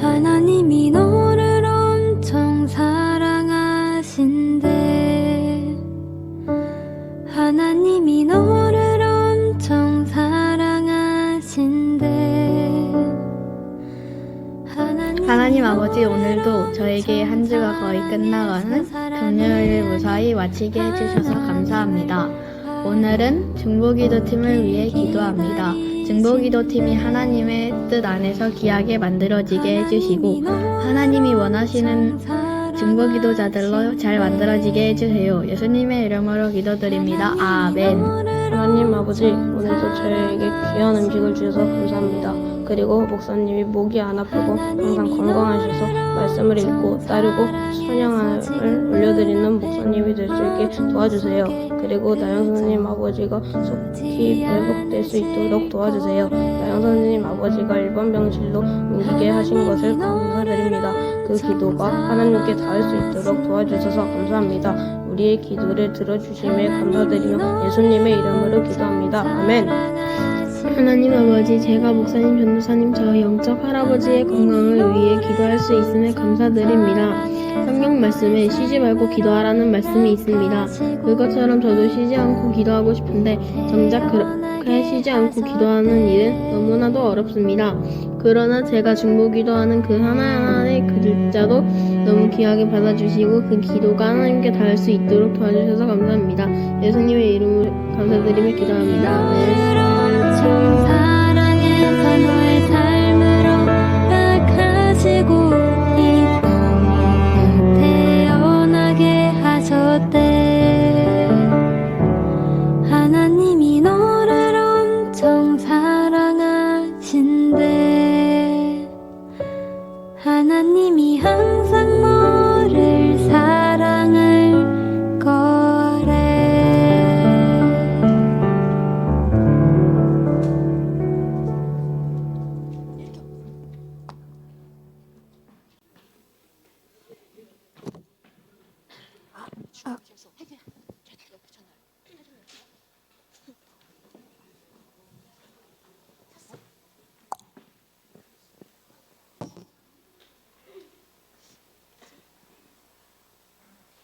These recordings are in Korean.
하나님이 너를 엄청 사랑하신대. 하나님이 너를 엄청 사랑하신대. 하나님 아버지, 오늘도 저에게 한 주가 거의 끝나가는 금요일을 무사히 마치게 해주셔서 감사합니다. 오늘은 중보기도팀을 위해 기도합니다. 중보기도팀이 하나님의 뜻 안에서 귀하게 만들어지게 해주시고 하나님이 원하시는 중보기도자들로 잘 만들어지게 해주세요. 예수님의 이름으로 기도드립니다. 아멘. 하나님 아버지, 오늘도 저에게 귀한 음식을 주셔서 감사합니다. 그리고 목사님이 목이 안 아프고 항상 건강하셔서 말씀을 읽고 따르고 찬양을 올려드리는 목사님이 될 수 있게 도와주세요. 그리고 나영 선생님 아버지가 속히 회복될 수 있도록 도와주세요. 나영 선생님 아버지가 일반 병실로 옮기게 하신 것을 감사드립니다. 그 기도가 하나님께 닿을 수 있도록 도와주셔서 감사합니다. 우리의 기도를 들어주심에 감사드리며 예수님의 이름으로 기도합니다. 아멘. 하나님 아버지, 제가 목사님, 전도사님, 저 영적 할아버지의 건강을 위해 기도할 수 있음에 감사드립니다. 성경 말씀에 쉬지 말고 기도하라는 말씀이 있습니다. 그것처럼 저도 쉬지 않고 기도하고 싶은데 정작 그렇게 쉬지 않고 기도하는 일은 너무나도 어렵습니다. 그러나 제가 중보기도하는 그 하나하나의 글자도 너무 귀하게 받아주시고 그 기도가 하나님께 닿을 수 있도록 도와주셔서 감사합니다. 예수님의 이름으로 감사드리며 기도합니다. 아멘. 사랑해서 너의 삶으로 깎아지고 이 땅에 태어나게 하셨대. 하나님이 너를 엄청 사랑하신대. 하나님이 항상 너를 사랑할 거래.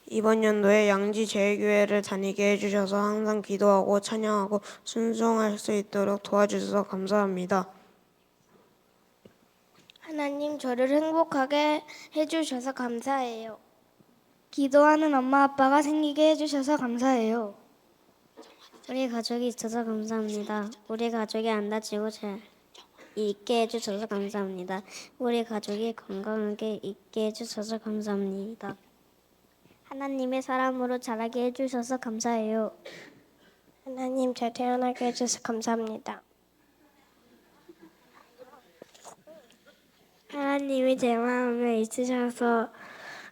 이번 연도에 양지제일교회를 다니게 해주셔서 항상 기도하고 찬양하고 순종할 수 있도록 도와주셔서 감사합니다. 하나님, 저를 행복하게 해주셔서 감사해요. 기도하는 엄마 아빠가 생기게 해주셔서 감사해요. 우리 가족이 있어서 감사합니다. 우리 가족이 안 다치고 잘 있게 해주셔서 감사합니다. 우리 가족이 건강하게 있게 해주셔서 감사합니다. 하나님의 사람으로 자라게 해주셔서 감사해요. 하나님, 잘 태어나게 해주셔서 감사합니다. 하나님이 제 마음에 있으셔서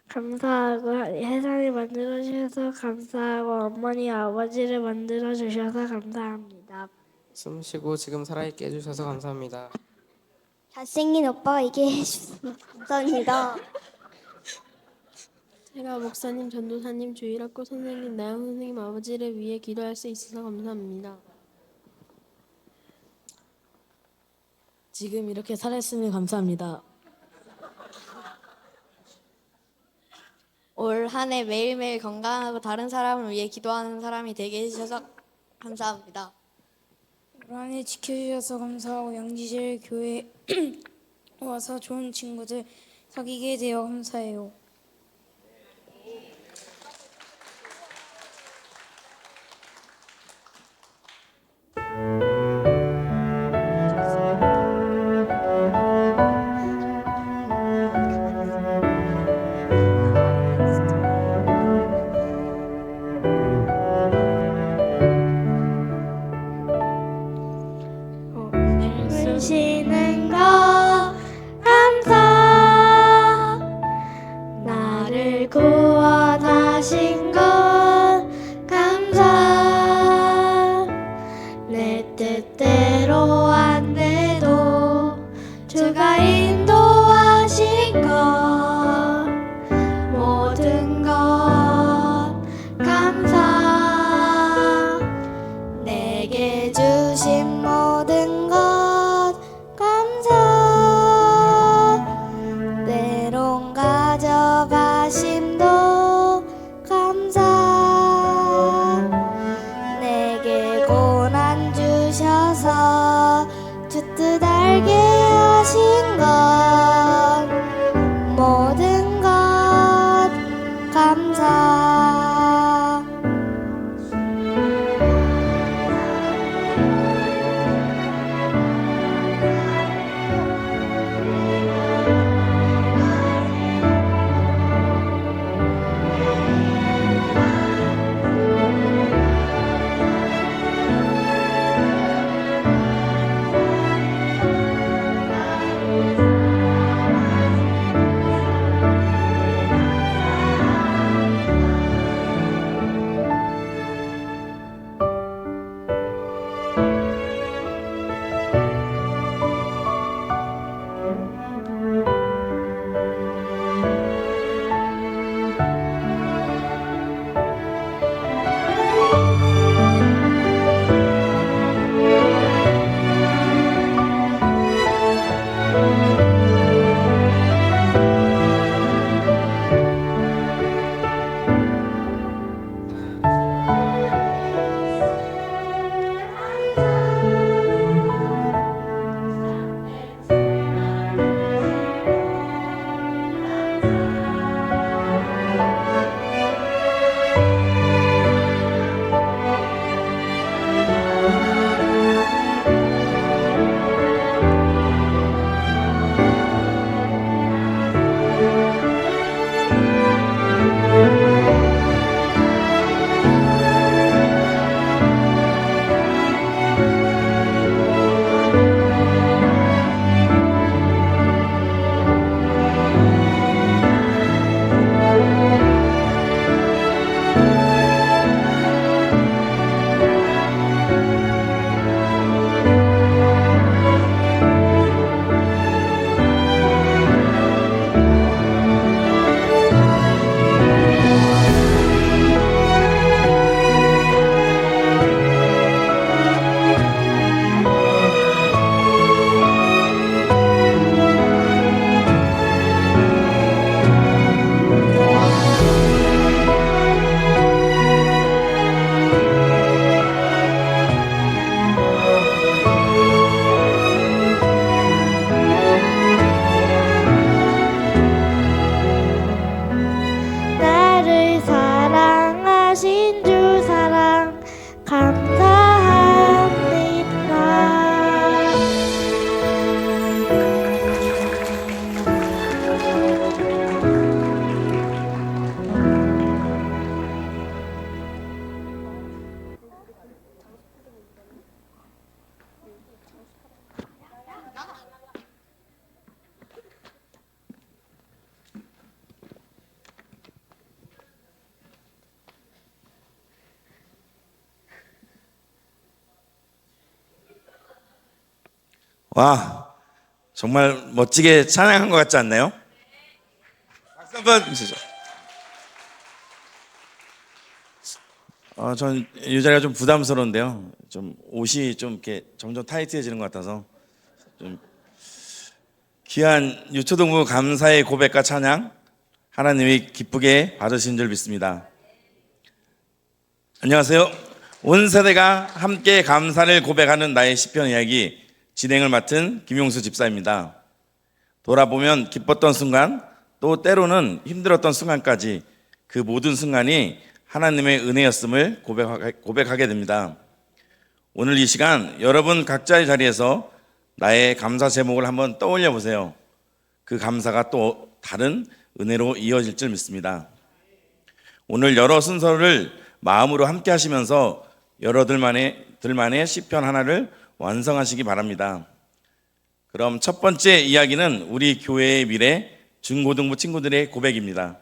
감사하고 세상을 만들어주셔서 감사하고 어머니 아버지를 만들어주셔서 감사합니다. 숨 쉬고 지금 살아있게 해주셔서 감사합니다. 잘생긴 오빠가 있게 해주셔서 감사합니다. 제가 목사님, 전도사님, 주일학교 선생님, 나영 선생님 아버지를 위해 기도할 수 있어서 감사합니다. 지금 이렇게 살아있으면 감사합니다. 올 한 해 매일매일 건강하고 다른 사람을 위해 기도하는 사람이 되게 해주셔서 감사합니다. 올 한 해 지켜주셔서 감사하고 양지제일 교회 와서 좋은 친구들 사귀게 되어 감사해요. 쉬는 거 감사. 와, 정말 멋지게 찬양한 것 같지 않나요? 박수 한번 주시죠. 전 이 자리가 좀 부담스러운데요. 좀 옷이 좀 이렇게 점점 타이트해지는 것 같아서 좀 귀한 유초동부 감사의 고백과 찬양 하나님이 기쁘게 받으신 줄 믿습니다. 안녕하세요. 온 세대가 함께 감사를 고백하는 나의 시편 이야기 진행을 맡은 김용수 집사입니다. 돌아보면 기뻤던 순간, 또 때로는 힘들었던 순간까지 그 모든 순간이 하나님의 은혜였음을 고백하게 됩니다. 오늘 이 시간 여러분 각자의 자리에서 나의 감사 제목을 한번 떠올려 보세요. 그 감사가 또 다른 은혜로 이어질 줄 믿습니다. 오늘 여러 순서를 마음으로 함께 하시면서 여러들만의 시편 하나를 완성하시기 바랍니다. 그럼 첫 번째 이야기는 우리 교회의 미래 중고등부 친구들의 고백입니다.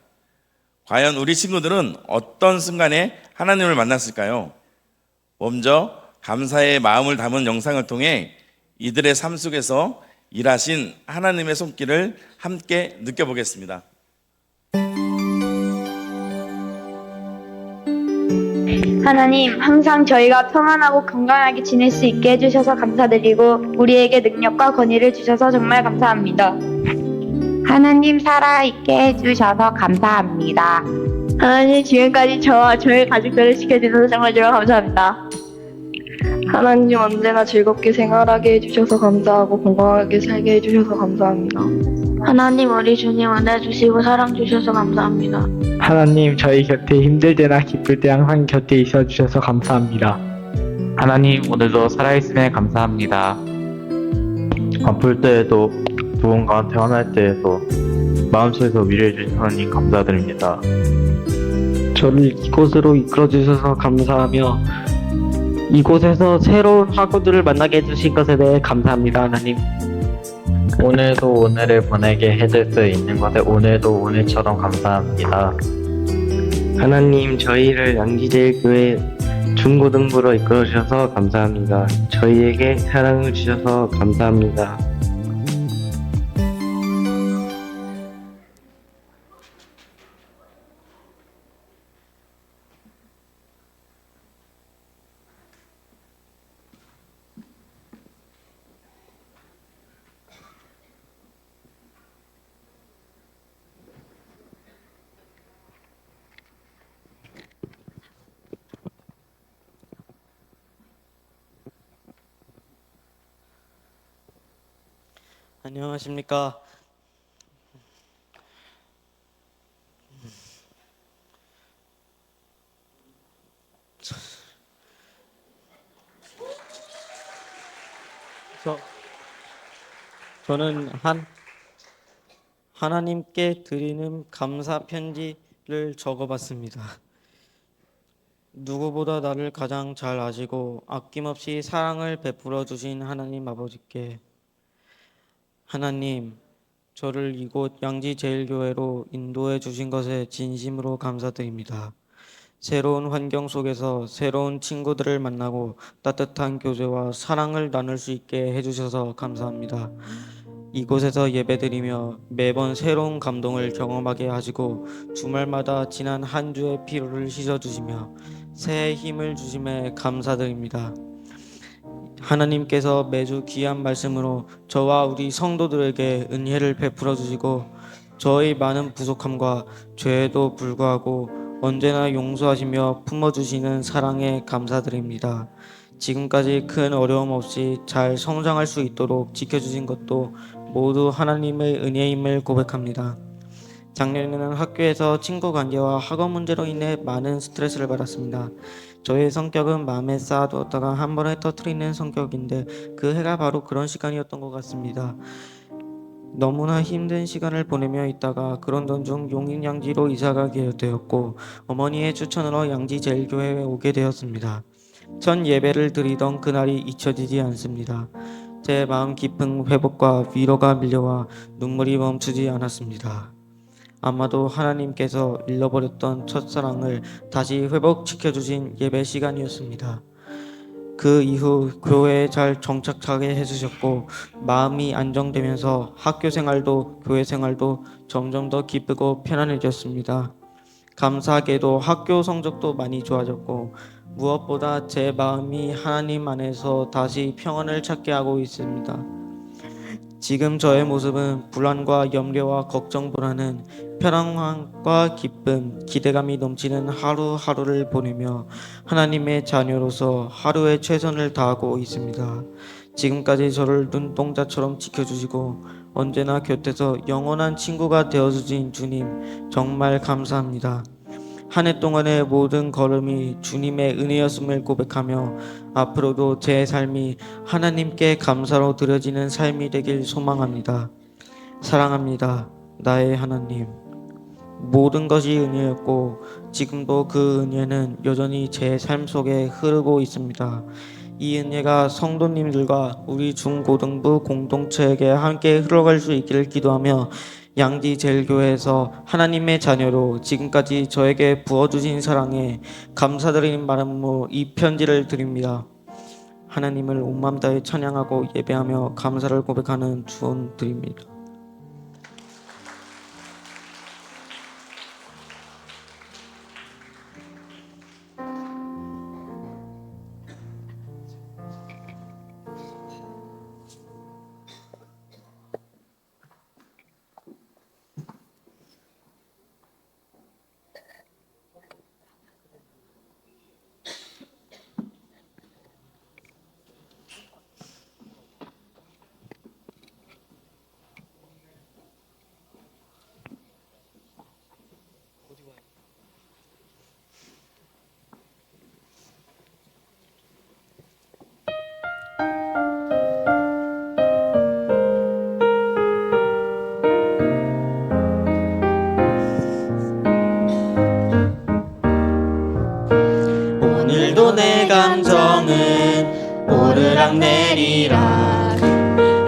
과연 우리 친구들은 어떤 순간에 하나님을 만났을까요? 먼저 감사의 마음을 담은 영상을 통해 이들의 삶 속에서 일하신 하나님의 손길을 함께 느껴보겠습니다. 하나님, 항상 저희가 평안하고 건강하게 지낼 수 있게 해주셔서 감사드리고 우리에게 능력과 권위를 주셔서 정말 감사합니다. 하나님 살아있게 해주셔서 감사합니다. 하나님, 지금까지 저와 저희 가족들을 지켜주셔서 정말 감사합니다. 하나님, 언제나 즐겁게 생활하게 해주셔서 감사하고 건강하게 살게 해주셔서 감사합니다. 하나님, 우리 주님 은혜 주시고 사랑 주셔서 감사합니다. 하나님, 저희 곁에 힘들 때나 기쁠 때 항상 곁에 있어 주셔서 감사합니다. 하나님, 오늘도 살아있음에 감사합니다. 아플 때에도 누군가 태어날 때에도 마음속에서 위로해 주신 하나님 감사드립니다. 저를 이곳으로 이끌어 주셔서 감사하며 이곳에서 새로운 학우들을 만나게 해주신 것에 대해 감사합니다. 하나님, 오늘도 오늘을 보내게 해줄 수 있는 것에 오늘도 오늘처럼 감사합니다. 하나님, 저희를 양지제일교회 중고등부로 이끌어 주셔서 감사합니다. 저희에게 사랑을 주셔서 감사합니다. 안녕하십니까. 저는 하나님께 드리는 감사 편지를 적어봤습니다. 누구보다 나를 가장 잘 아시고 아낌없이 사랑을 베풀어 주신 하나님 아버지께, 하나님, 저를 이곳 양지제일교회로 인도해 주신 것에 진심으로 감사드립니다. 새로운 환경 속에서 새로운 친구들을 만나고 따뜻한 교제와 사랑을 나눌 수 있게 해주셔서 감사합니다. 이곳에서 예배드리며 매번 새로운 감동을 경험하게 하시고 주말마다 지난 한 주의 피로를 씻어주시며 새해 힘을 주심에 감사드립니다. 하나님께서 매주 귀한 말씀으로 저와 우리 성도들에게 은혜를 베풀어 주시고 저의 많은 부족함과 죄에도 불구하고 언제나 용서하시며 품어주시는 사랑에 감사드립니다. 지금까지 큰 어려움 없이 잘 성장할 수 있도록 지켜주신 것도 모두 하나님의 은혜임을 고백합니다. 작년에는 학교에서 친구 관계와 학업 문제로 인해 많은 스트레스를 받았습니다. 저의 성격은 마음에 쌓아두었다가 한 번에 터뜨리는 성격인데 그 해가 바로 그런 시간이었던 것 같습니다. 너무나 힘든 시간을 보내며 있다가 그러던 중 용인양지로 이사가게 되었고 어머니의 추천으로 양지제일교회에 오게 되었습니다. 첫 예배를 드리던 그날이 잊혀지지 않습니다. 제 마음 깊은 회복과 위로가 밀려와 눈물이 멈추지 않았습니다. 아마도 하나님께서 잃어버렸던 첫사랑을 다시 회복시켜주신 예배 시간이었습니다. 그 이후 교회에 잘 정착하게 해주셨고 마음이 안정되면서 학교 생활도 교회 생활도 점점 더 기쁘고 편안해졌습니다. 감사하게도 학교 성적도 많이 좋아졌고 무엇보다 제 마음이 하나님 안에서 다시 평안을 찾게 하고 있습니다. 지금 저의 모습은 불안과 염려와 걱정보다는 편안함과 기쁨, 기대감이 넘치는 하루하루를 보내며 하나님의 자녀로서 하루의 최선을 다하고 있습니다. 지금까지 저를 눈동자처럼 지켜주시고 언제나 곁에서 영원한 친구가 되어주신 주님 정말 감사합니다. 한 해 동안의 모든 걸음이 주님의 은혜였음을 고백하며 앞으로도 제 삶이 하나님께 감사로 드려지는 삶이 되길 소망합니다. 사랑합니다. 나의 하나님. 모든 것이 은혜였고 지금도 그 은혜는 여전히 제 삶 속에 흐르고 있습니다. 이 은혜가 성도님들과 우리 중고등부 공동체에게 함께 흘러갈 수 있기를 기도하며 양지제일교회에서 하나님의 자녀로 지금까지 저에게 부어주신 사랑에 감사드리는 마음으로 이 편지를 드립니다. 하나님을 온 마음 다해 찬양하고 예배하며 감사를 고백하는 주언 드립니다. 오늘도 내 감정은 오르락내리락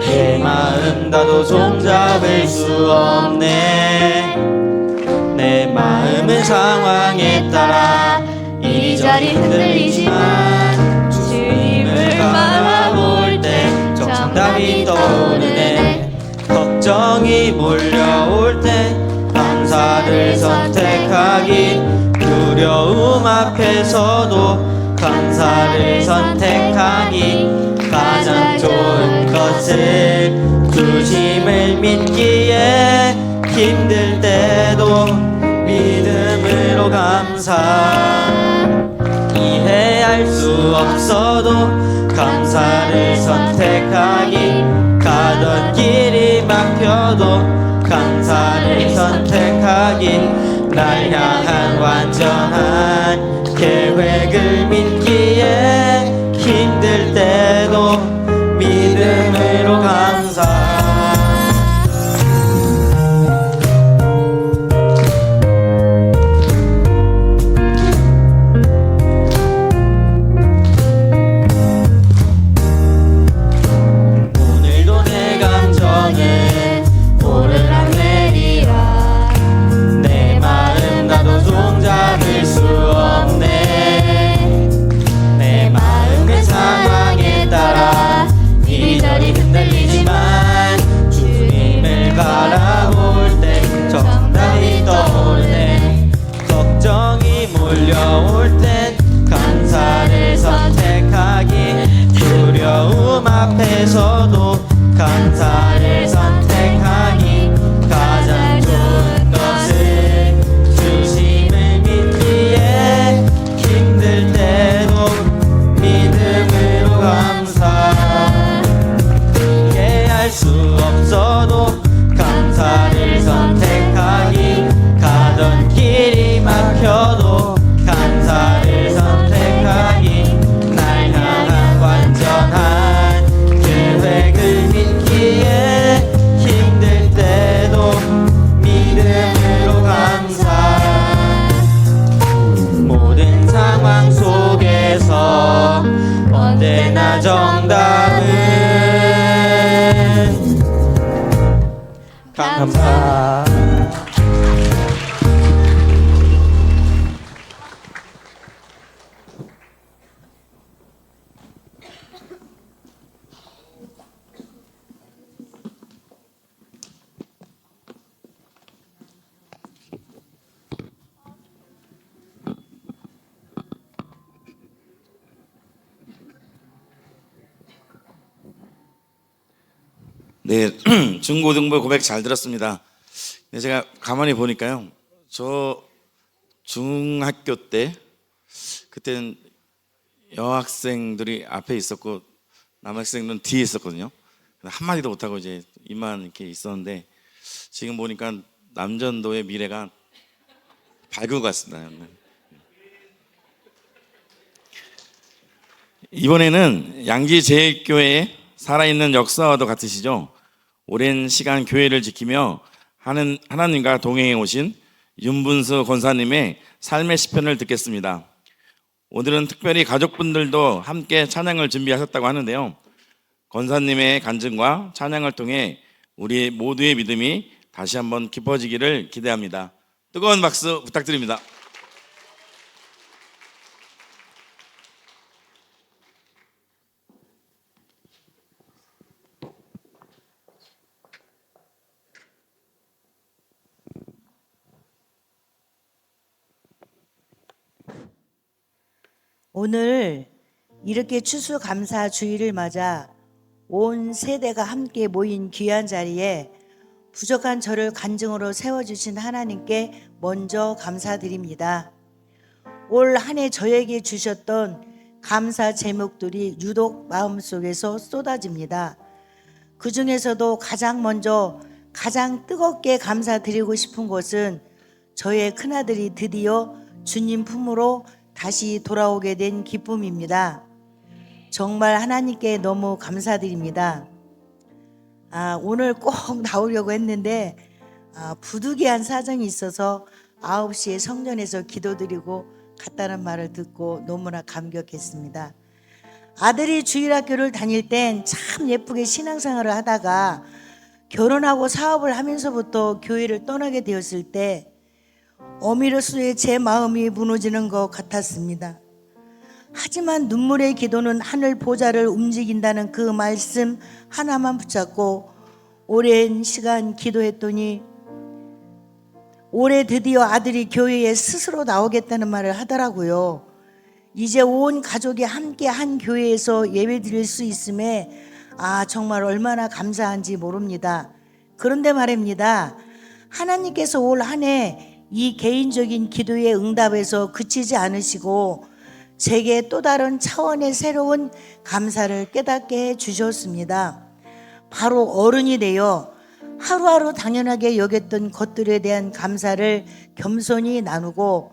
내 마음 나도 종잡을 수 없네. 내 마음은 상황에 따라 이리저리 흔들리지만 주님을 바라볼 때 정답이 떠오르네. 걱정이 몰려올 때 감사를 선택하기, 두려움 앞에서도 감사를 선택하기, 가장 좋은 것을 주심을 믿기에 힘들 때도 믿음으로 감사, 이해할 수 없어도 감사를 선택하기, 가던 길이 막혀도 감사를 선택하기, 날 향한 완전한 계획을 믿기에 힘들 때도 믿음으로 감사. 오늘도 내 감정은 오르락내리락 내 마음 나도 종잡을 수 없네. 내 마음의 상황에 따라 이리저리 흔들리지만 네, 중고등부 고백 잘 들었습니다. 네, 제가 가만히 보니까요, 저 중학교 때 그때는 여학생들이 앞에 있었고 남학생들은 뒤에 있었거든요. 한마디도 못하고 이제 입만 이렇게 있었는데 지금 보니까 남전도의 미래가 밝은 것 같습니다. 이번에는 양지제일교회의 살아있는 역사와도 같으시죠. 오랜 시간 교회를 지키며 하나님과 동행해 오신 윤분수 권사님의 삶의 시편을 듣겠습니다. 오늘은 특별히 가족분들도 함께 찬양을 준비하셨다고 하는데요. 권사님의 간증과 찬양을 통해 우리 모두의 믿음이 다시 한번 깊어지기를 기대합니다. 뜨거운 박수 부탁드립니다. 오늘 이렇게 추수감사 주일을 맞아 온 세대가 함께 모인 귀한 자리에 부족한 저를 간증으로 세워주신 하나님께 먼저 감사드립니다. 올 한 해 저에게 주셨던 감사 제목들이 유독 마음속에서 쏟아집니다. 그 중에서도 가장 먼저 가장 뜨겁게 감사드리고 싶은 것은 저의 큰아들이 드디어 주님 품으로 다시 돌아오게 된 기쁨입니다. 정말 하나님께 너무 감사드립니다. 오늘 꼭 나오려고 했는데 부득이한 사정이 있어서 9시에 성전에서 기도드리고 갔다는 말을 듣고 너무나 감격했습니다. 아들이 주일학교를 다닐 땐 참 예쁘게 신앙생활을 하다가 결혼하고 사업을 하면서부터 교회를 떠나게 되었을 때 어미로서의 제 마음이 무너지는 것 같았습니다. 하지만 눈물의 기도는 하늘 보좌를 움직인다는 그 말씀 하나만 붙잡고 오랜 시간 기도했더니 올해 드디어 아들이 교회에 스스로 나오겠다는 말을 하더라고요. 이제 온 가족이 함께 한 교회에서 예배 드릴 수 있음에 정말 얼마나 감사한지 모릅니다. 그런데 말입니다. 하나님께서 올 한 해 이 개인적인 기도의 응답에서 그치지 않으시고 제게 또 다른 차원의 새로운 감사를 깨닫게 해주셨습니다. 바로 어른이 되어 하루하루 당연하게 여겼던 것들에 대한 감사를 겸손히 나누고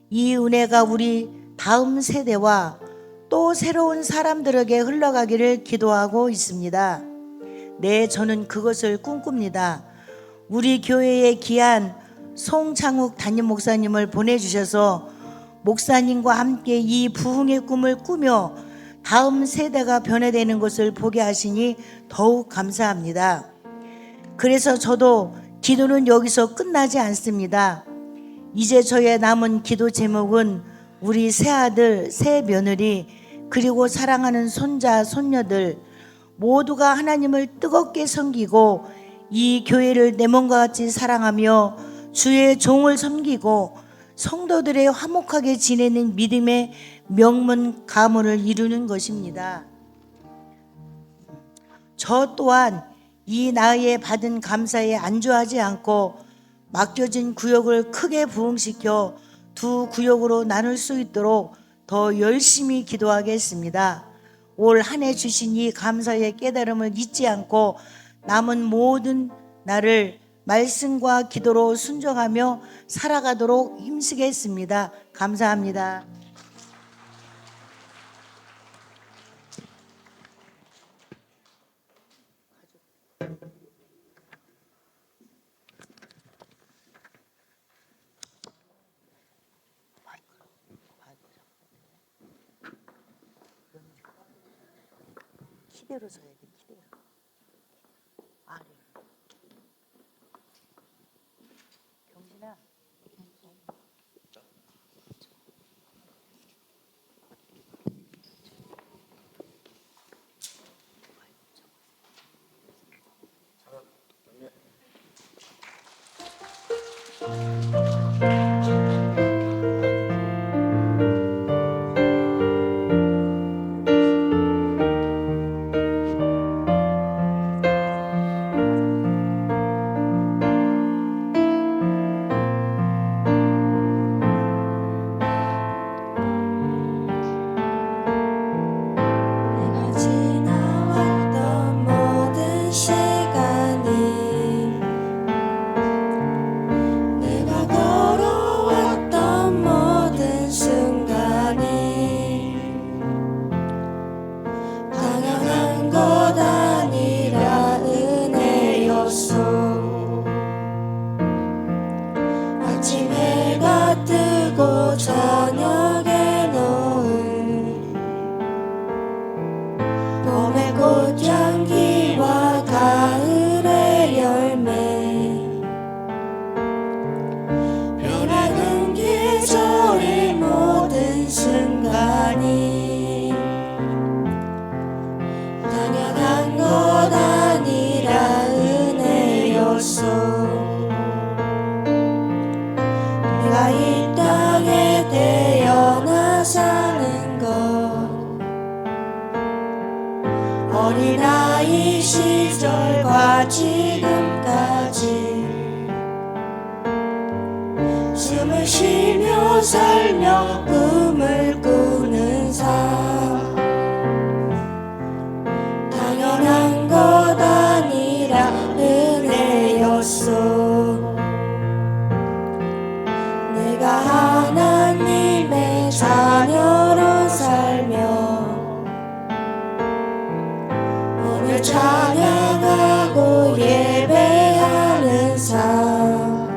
이 은혜가 우리 다음 세대와 또 새로운 사람들에게 흘러가기를 기도하고 있습니다. 네, 저는 그것을 꿈꿉니다. 우리 교회에 귀한 송창욱 담임 목사님을 보내주셔서 목사님과 함께 이 부흥의 꿈을 꾸며 다음 세대가 변화되는 것을 보게 하시니 더욱 감사합니다. 그래서 저도 기도는 여기서 끝나지 않습니다. 이제 저의 남은 기도 제목은 우리 새아들, 새며느리 그리고 사랑하는 손자, 손녀들 모두가 하나님을 뜨겁게 섬기고 이 교회를 내 몸과 같이 사랑하며 주의 종을 섬기고 성도들의 화목하게 지내는 믿음의 명문 가문을 이루는 것입니다. 저 또한 이 나이에 받은 감사에 안주하지 않고 맡겨진 구역을 크게 부흥시켜 두 구역으로 나눌 수 있도록 더 열심히 기도하겠습니다. 올 한 해 주신 이 감사의 깨달음을 잊지 않고 남은 모든 날을 말씀과 기도로 순종하며 살아가도록 힘쓰겠습니다. 감사합니다. 기대로 서야 돼, 기대로. 경진아. 또 저녁에 놓은 봄의 꽃향기와 가을의 열매 변하는 계절의 모든 순간이 당연한 것 아니라 은혜였소. 내가 이 땅에 태어나 사는 것 어린아이 시절과 지금까지 숨을 쉬며 살며 꿈을 꾸는 삶 당연한 것 아니라 은혜였소. 내가 하나님의 자녀로 살며 오늘 찬양하고 예배하는 삶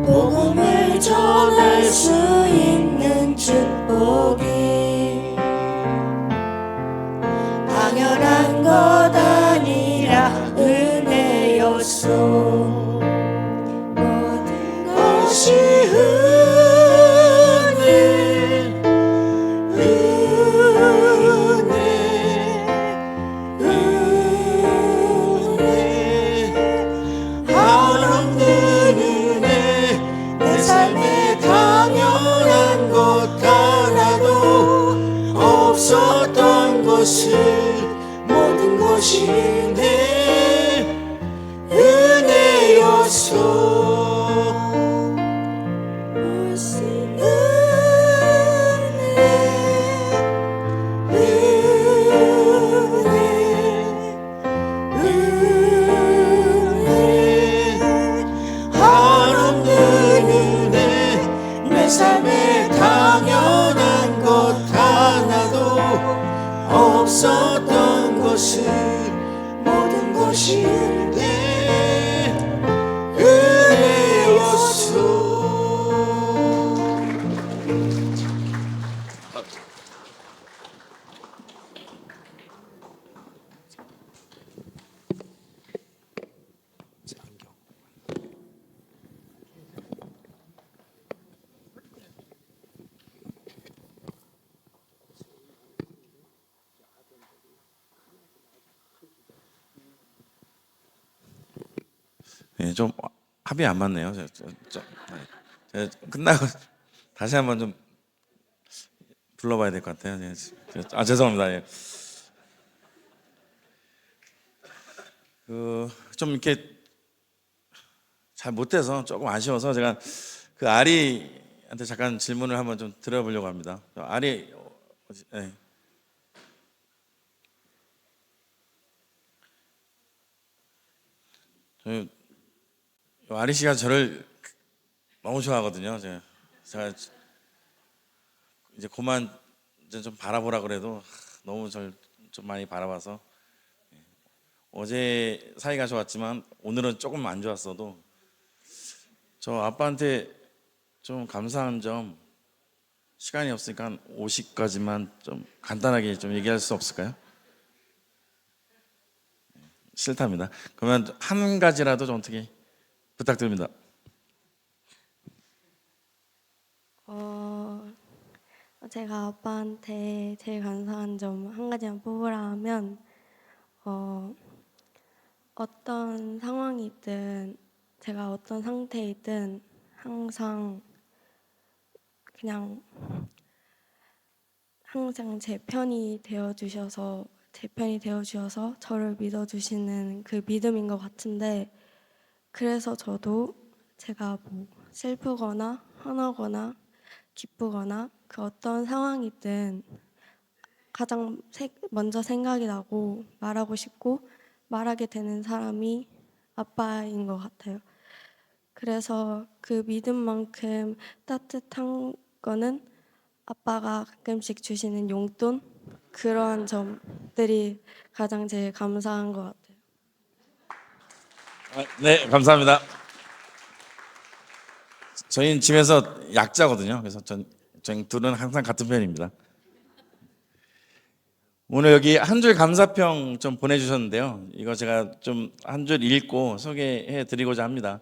복음을 전할 수 있는 축복이 당연한 것 아니라 은혜였소. 것이 은혜 한없는 은혜 내 삶에 당연한 것 하나도 없었던 것을 모든 것이 은혜였소. 내 삶에 당연한 것 하나도 없었던 것을 모든 것이 은혜였소. 네, 좀 합이 안 맞네요. 제가 끝나고 다시 한번 좀 불러봐야 될 것 같아요. 네, 죄송합니다. 예. 좀 이렇게 잘 못해서 조금 아쉬워서 제가 그 아리한테 잠깐 질문을 한번 좀 드려보려고 합니다. 아리, 네. 아리 씨가 저를 너무 좋아하거든요. 제가 이제 그만 이제 좀 바라보라 그래도 너무 절 좀 많이 바라봐서 어제 사이가 좋았지만 오늘은 조금 안 좋았어도 저 아빠한테 좀 감사한 점 시간이 없으니까 한 50가지만 좀 간단하게 좀 얘기할 수 없을까요? 싫답니다. 그러면 한 가지라도 좀 어떻게 부탁드립니다. 제가 아빠한테 제일 감사한 점 한 가지만 뽑으라 하면 어떤 상황이든 제가 어떤 상태이든 항상 제 편이 되어주셔서 저를 믿어주시는 그 믿음인 것 같은데 그래서 저도 제가 뭐 슬프거나 화나거나 기쁘거나 그 어떤 상황이든 가장 먼저 생각이 나고 말하고 싶고 말하게 되는 사람이 아빠인 것 같아요. 그래서 그 믿음만큼 따뜻한 거는 아빠가 가끔씩 주시는 용돈 그러한 점들이 가장 제일 감사한 것 같아요. 네, 감사합니다. 저희는 집에서 약자거든요. 그래서 저희 둘은 항상 같은 편입니다. 오늘 여기 한 줄 감사평 좀 보내주셨는데요. 이거 제가 좀 한 줄 읽고 소개해 드리고자 합니다.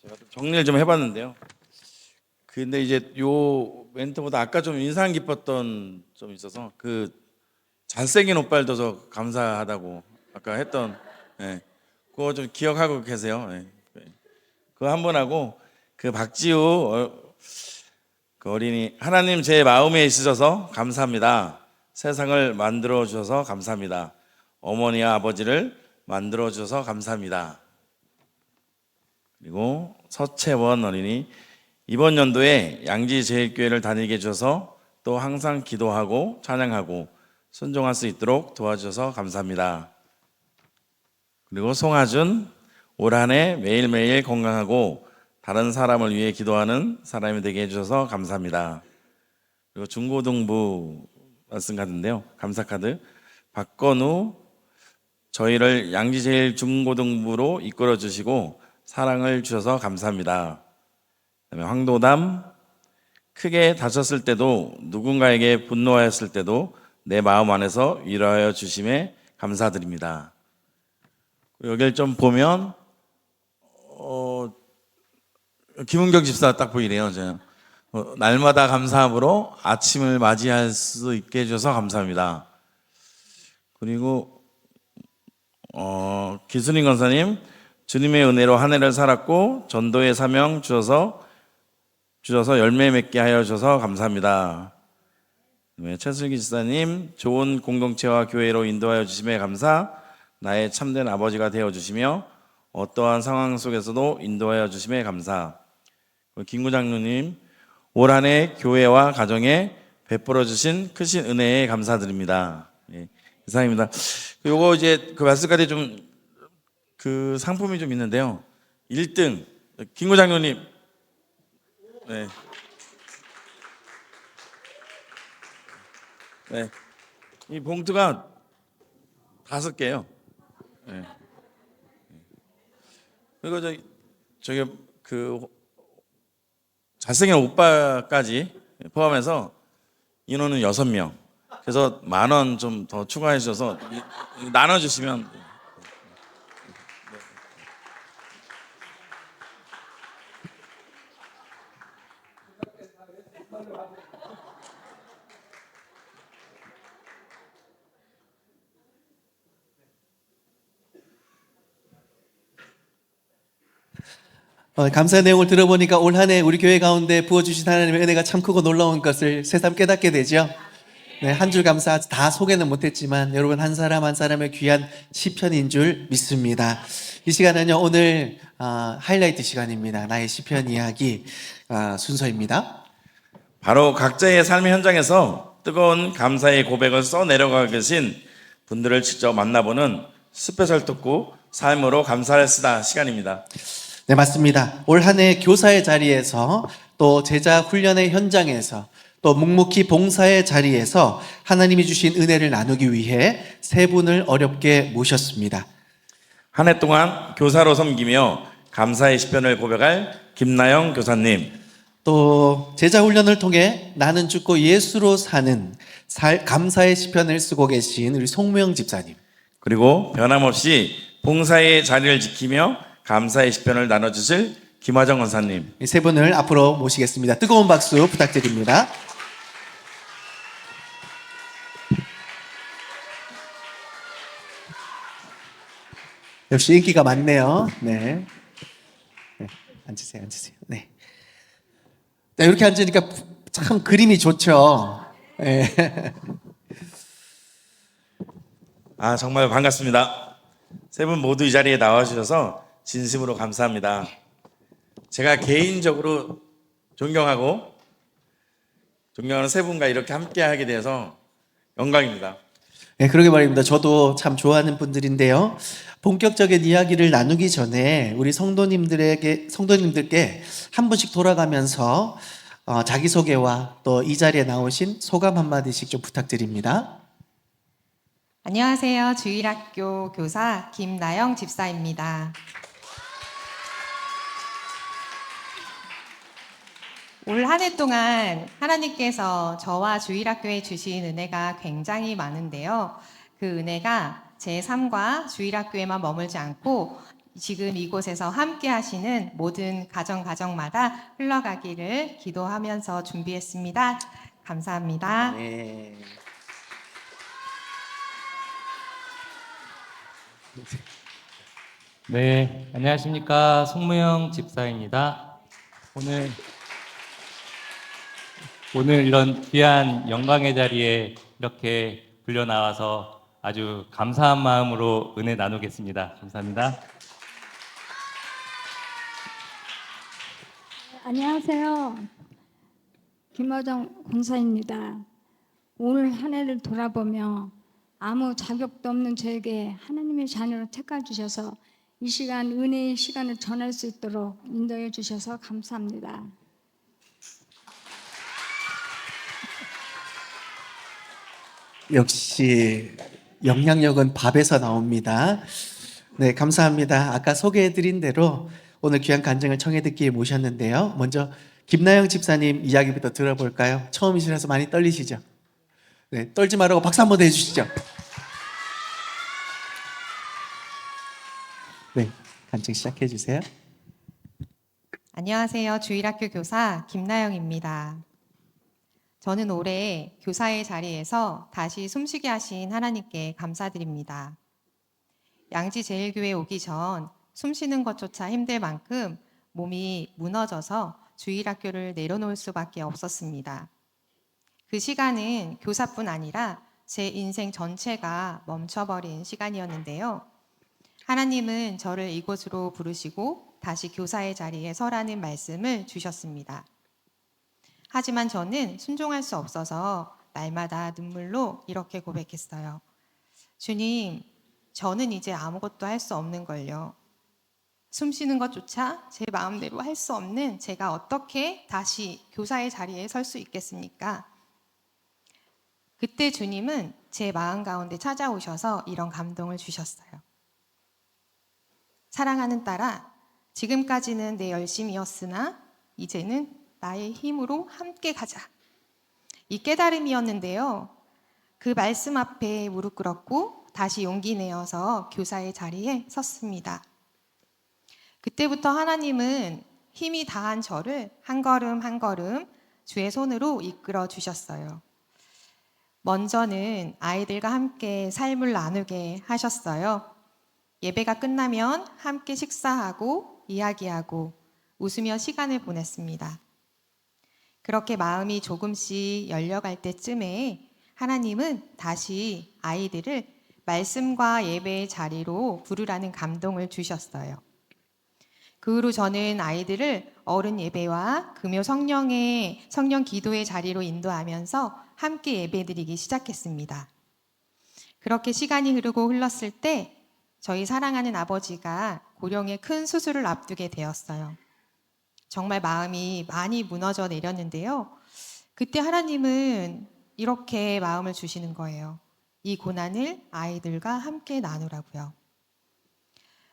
제가 좀 정리를 좀 해봤는데요. 근데 이제 요 멘트보다 아까 좀 인상 깊었던 좀 있어서 그 잘생긴 오빠를 둬서 감사하다고 아까 했던, 예, 그거 좀 기억하고 계세요. 예. 그거 한 번 하고 그 박지우 그 어린이, 하나님 제 마음에 있으셔서 감사합니다. 세상을 만들어 주셔서 감사합니다. 어머니와 아버지를 만들어 주셔서 감사합니다. 그리고 서채원 어린이, 이번 연도에 양지제일교회를 다니게 해주셔서 또 항상 기도하고 찬양하고 순종할 수 있도록 도와주셔서 감사합니다. 그리고 송하준, 올 한 해 매일매일 건강하고 다른 사람을 위해 기도하는 사람이 되게 해주셔서 감사합니다. 그리고 중고등부 말씀 카드인데요. 감사 카드. 박건우, 저희를 양지제일 중고등부로 이끌어 주시고 사랑을 주셔서 감사합니다. 그다음에 황도담, 크게 다쳤을 때도 누군가에게 분노하였을 때도 내 마음 안에서 위로하여 주심에 감사드립니다. 여기를 좀 보면 김은경 집사 딱 보이네요. 제가. 날마다 감사함으로 아침을 맞이할 수 있게 해주셔서 감사합니다. 그리고 기순인 권사님, 주님의 은혜로 한 해를 살았고 전도의 사명 주셔서 열매 맺게 하여 주셔서 감사합니다. 최슬기 지사님, 좋은 공동체와 교회로 인도하여 주심에 감사, 나의 참된 아버지가 되어 주시며 어떠한 상황 속에서도 인도하여 주심에 감사. 김구 장로님, 올 한 해 교회와 가정에 베풀어 주신 크신 은혜에 감사드립니다. 예, 이상입니다. 요거 이제 그 말씀까지 좀 그 상품이 좀 있는데요. 1등 김구 장로님, 네. 네. 이 봉투가 5개예요. 네. 그리고 저기 그 잘생긴 오빠까지 포함해서 인원은 6명. 그래서 10,000원 좀 더 추가해 주셔서 나눠주시면. 감사의 내용을 들어보니까 올 한 해 우리 교회 가운데 부어주신 하나님의 은혜가 참 크고 놀라운 것을 새삼 깨닫게 되죠. 네, 한 줄 감사 다 소개는 못했지만 여러분 한 사람 한 사람의 귀한 시편인 줄 믿습니다. 이 시간은요, 오늘 하이라이트 시간입니다. 나의 시편 이야기 순서입니다. 바로 각자의 삶의 현장에서 뜨거운 감사의 고백을 써내려가 계신 분들을 직접 만나보는 스페셜 토크 삶으로 감사를 쓰다 시간입니다. 네, 맞습니다. 올 한 해 교사의 자리에서 또 제자 훈련의 현장에서 또 묵묵히 봉사의 자리에서 하나님이 주신 은혜를 나누기 위해 세 분을 어렵게 모셨습니다. 한 해 동안 교사로 섬기며 감사의 시편을 고백할 김나영 교사님, 또 제자 훈련을 통해 나는 죽고 예수로 사는 감사의 시편을 쓰고 계신 우리 송무영 집사님, 그리고 변함없이 봉사의 자리를 지키며 감사의 시편을 나눠주실 김화정 권사님, 이 세 분을 앞으로 모시겠습니다. 뜨거운 박수 부탁드립니다. 역시 인기가 많네요. 네. 네. 앉으세요. 네. 네, 이렇게 앉으니까 참 그림이 좋죠. 네. 정말 반갑습니다. 세 분 모두 이 자리에 나와주셔서 진심으로 감사합니다. 제가 개인적으로 존경하는 세 분과 이렇게 함께 하게 돼서 영광입니다. 네, 그러게 말입니다. 저도 참 좋아하는 분들인데요. 본격적인 이야기를 나누기 전에 우리 성도님들께 한 분씩 돌아가면서 자기소개와 또 이 자리에 나오신 소감 한마디씩 좀 부탁드립니다. 안녕하세요. 주일학교 교사 김나영 집사입니다. 올 한 해 동안 하나님께서 저와 주일학교에 주신 은혜가 굉장히 많은데요. 그 은혜가 제 삶과 주일학교에만 머물지 않고 지금 이곳에서 함께 하시는 모든 가정마다 흘러가기를 기도하면서 준비했습니다. 감사합니다. 네. 네, 안녕하십니까. 송무영 집사입니다. 오늘 이런 귀한 영광의 자리에 이렇게 불려 나와서 아주 감사한 마음으로 은혜 나누겠습니다. 감사합니다. 안녕하세요. 김어정 권사입니다. 올 한 해를 돌아보며 아무 자격도 없는 저에게 하나님의 자녀로 택하 주셔서 이 시간 은혜의 시간을 전할 수 있도록 인도해 주셔서 감사합니다. 역시 영향력은 밥에서 나옵니다. 네, 감사합니다. 아까 소개해드린 대로 오늘 귀한 간증을 청해 듣기에 모셨는데요. 먼저 김나영 집사님 이야기부터 들어볼까요? 처음이시라서 많이 떨리시죠? 네, 떨지 말라고 박수 한번 해주시죠. 네, 간증 시작해 주세요. 안녕하세요. 주일학교 교사 김나영입니다. 저는 올해 교사의 자리에서 다시 숨쉬게 하신 하나님께 감사드립니다. 양지제일교회 오기 전 숨쉬는 것조차 힘들 만큼 몸이 무너져서 주일학교를 내려놓을 수밖에 없었습니다. 그 시간은 교사뿐 아니라 제 인생 전체가 멈춰버린 시간이었는데요. 하나님은 저를 이곳으로 부르시고 다시 교사의 자리에 서라는 말씀을 주셨습니다. 하지만 저는 순종할 수 없어서 날마다 눈물로 이렇게 고백했어요. 주님, 저는 이제 아무것도 할 수 없는 걸요. 숨 쉬는 것조차 제 마음대로 할 수 없는 제가 어떻게 다시 교사의 자리에 설 수 있겠습니까? 그때 주님은 제 마음 가운데 찾아오셔서 이런 감동을 주셨어요. 사랑하는 딸아, 지금까지는 내 열심이었으나 이제는 나의 힘으로 함께 가자. 이 깨달음이었는데요. 그 말씀 앞에 무릎 꿇었고 다시 용기 내어서 교사의 자리에 섰습니다. 그때부터 하나님은 힘이 다한 저를 한 걸음 한 걸음 주의 손으로 이끌어 주셨어요. 먼저는 아이들과 함께 삶을 나누게 하셨어요. 예배가 끝나면 함께 식사하고 이야기하고 웃으며 시간을 보냈습니다. 그렇게 마음이 조금씩 열려갈 때쯤에 하나님은 다시 아이들을 말씀과 예배의 자리로 부르라는 감동을 주셨어요. 그 후로 저는 아이들을 어른 예배와 금요 성령 기도의 자리로 인도하면서 함께 예배드리기 시작했습니다. 그렇게 시간이 흐르고 흘렀을 때 저희 사랑하는 아버지가 고령의 큰 수술을 앞두게 되었어요. 정말 마음이 많이 무너져 내렸는데요. 그때 하나님은 이렇게 마음을 주시는 거예요. 이 고난을 아이들과 함께 나누라고요.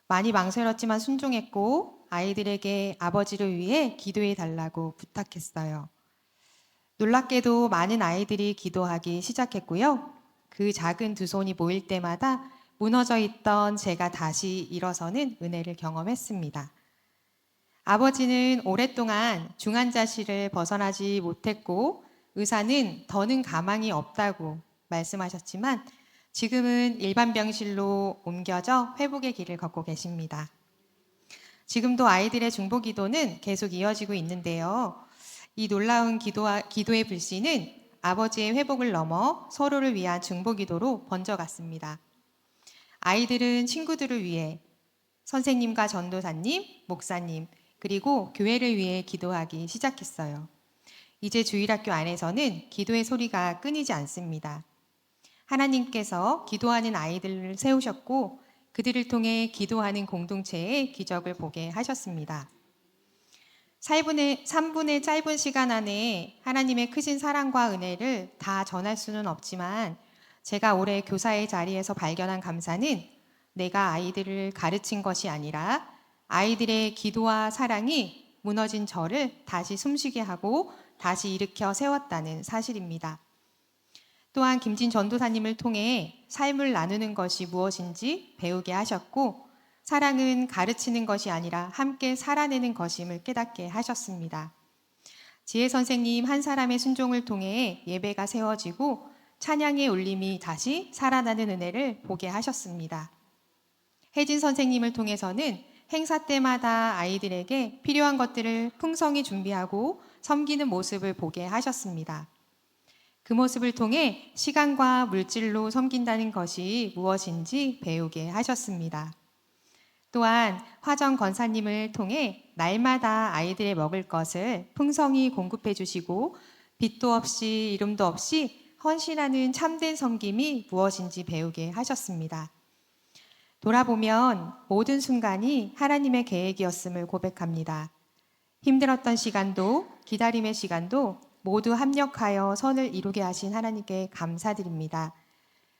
많이 망설였지만 순종했고 아이들에게 아버지를 위해 기도해 달라고 부탁했어요. 놀랍게도 많은 아이들이 기도하기 시작했고요. 그 작은 두 손이 모일 때마다 무너져 있던 제가 다시 일어서는 은혜를 경험했습니다. 아버지는 오랫동안 중환자실을 벗어나지 못했고 의사는 더는 가망이 없다고 말씀하셨지만 지금은 일반 병실로 옮겨져 회복의 길을 걷고 계십니다. 지금도 아이들의 중보 기도는 계속 이어지고 있는데요. 이 놀라운 기도의 불씨는 아버지의 회복을 넘어 서로를 위한 중보 기도로 번져갔습니다. 아이들은 친구들을 위해 선생님과 전도사님, 목사님, 그리고 교회를 위해 기도하기 시작했어요. 이제 주일학교 안에서는 기도의 소리가 끊이지 않습니다. 하나님께서 기도하는 아이들을 세우셨고 그들을 통해 기도하는 공동체의 기적을 보게 하셨습니다. 3분의 짧은 시간 안에 하나님의 크신 사랑과 은혜를 다 전할 수는 없지만 제가 올해 교사의 자리에서 발견한 감사는 내가 아이들을 가르친 것이 아니라 아이들의 기도와 사랑이 무너진 저를 다시 숨쉬게 하고 다시 일으켜 세웠다는 사실입니다. 또한 김진 전도사님을 통해 삶을 나누는 것이 무엇인지 배우게 하셨고, 사랑은 가르치는 것이 아니라 함께 살아내는 것임을 깨닫게 하셨습니다. 지혜 선생님 한 사람의 순종을 통해 예배가 세워지고 찬양의 울림이 다시 살아나는 은혜를 보게 하셨습니다. 혜진 선생님을 통해서는 행사 때마다 아이들에게 필요한 것들을 풍성히 준비하고 섬기는 모습을 보게 하셨습니다. 그 모습을 통해 시간과 물질로 섬긴다는 것이 무엇인지 배우게 하셨습니다. 또한 화정 권사님을 통해 날마다 아이들의 먹을 것을 풍성히 공급해 주시고 빚도 없이 이름도 없이 헌신하는 참된 섬김이 무엇인지 배우게 하셨습니다. 돌아보면 모든 순간이 하나님의 계획이었음을 고백합니다. 힘들었던 시간도 기다림의 시간도 모두 합력하여 선을 이루게 하신 하나님께 감사드립니다.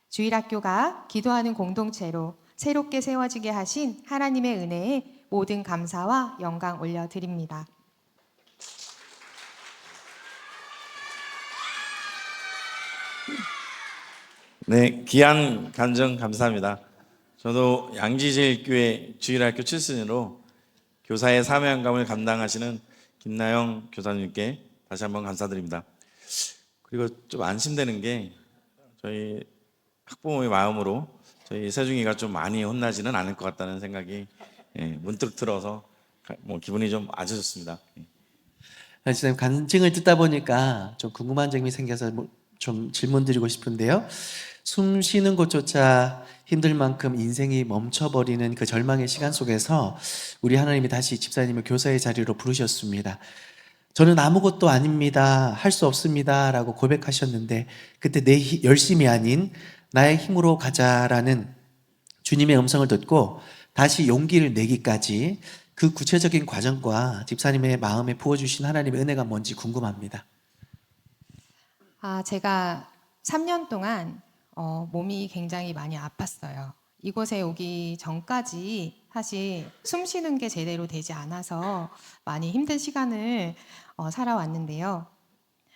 주일학교가 기도하는 공동체로 새롭게 세워지게 하신 하나님의 은혜에 모든 감사와 영광 올려드립니다. 네, 귀한 간증 감사합니다. 저도 양지제일교회 주일학교 출신으로 교사의 사명감을 감당하시는 김나영 교사님께 다시 한번 감사드립니다. 그리고 좀 안심되는 게 저희 학부모의 마음으로 저희 세중이가 좀 많이 혼나지는 않을 것 같다는 생각이 문득 들어서 기분이 좀 아주 좋습니다. 지금 간증을 듣다 보니까 좀 궁금한 점이 생겨서 좀 질문 드리고 싶은데요. 숨 쉬는 것조차 힘들 만큼 인생이 멈춰버리는 그 절망의 시간 속에서 우리 하나님이 다시 집사님을 교사의 자리로 부르셨습니다. 저는 아무것도 아닙니다. 할 수 없습니다. 라고 고백하셨는데 그때 내 열심이 아닌 나의 힘으로 가자라는 주님의 음성을 듣고 다시 용기를 내기까지 그 구체적인 과정과 집사님의 마음에 부어주신 하나님의 은혜가 뭔지 궁금합니다. 제가 3년 동안 몸이 굉장히 많이 아팠어요. 이곳에 오기 전까지 사실 숨 쉬는 게 제대로 되지 않아서 많이 힘든 시간을 살아왔는데요.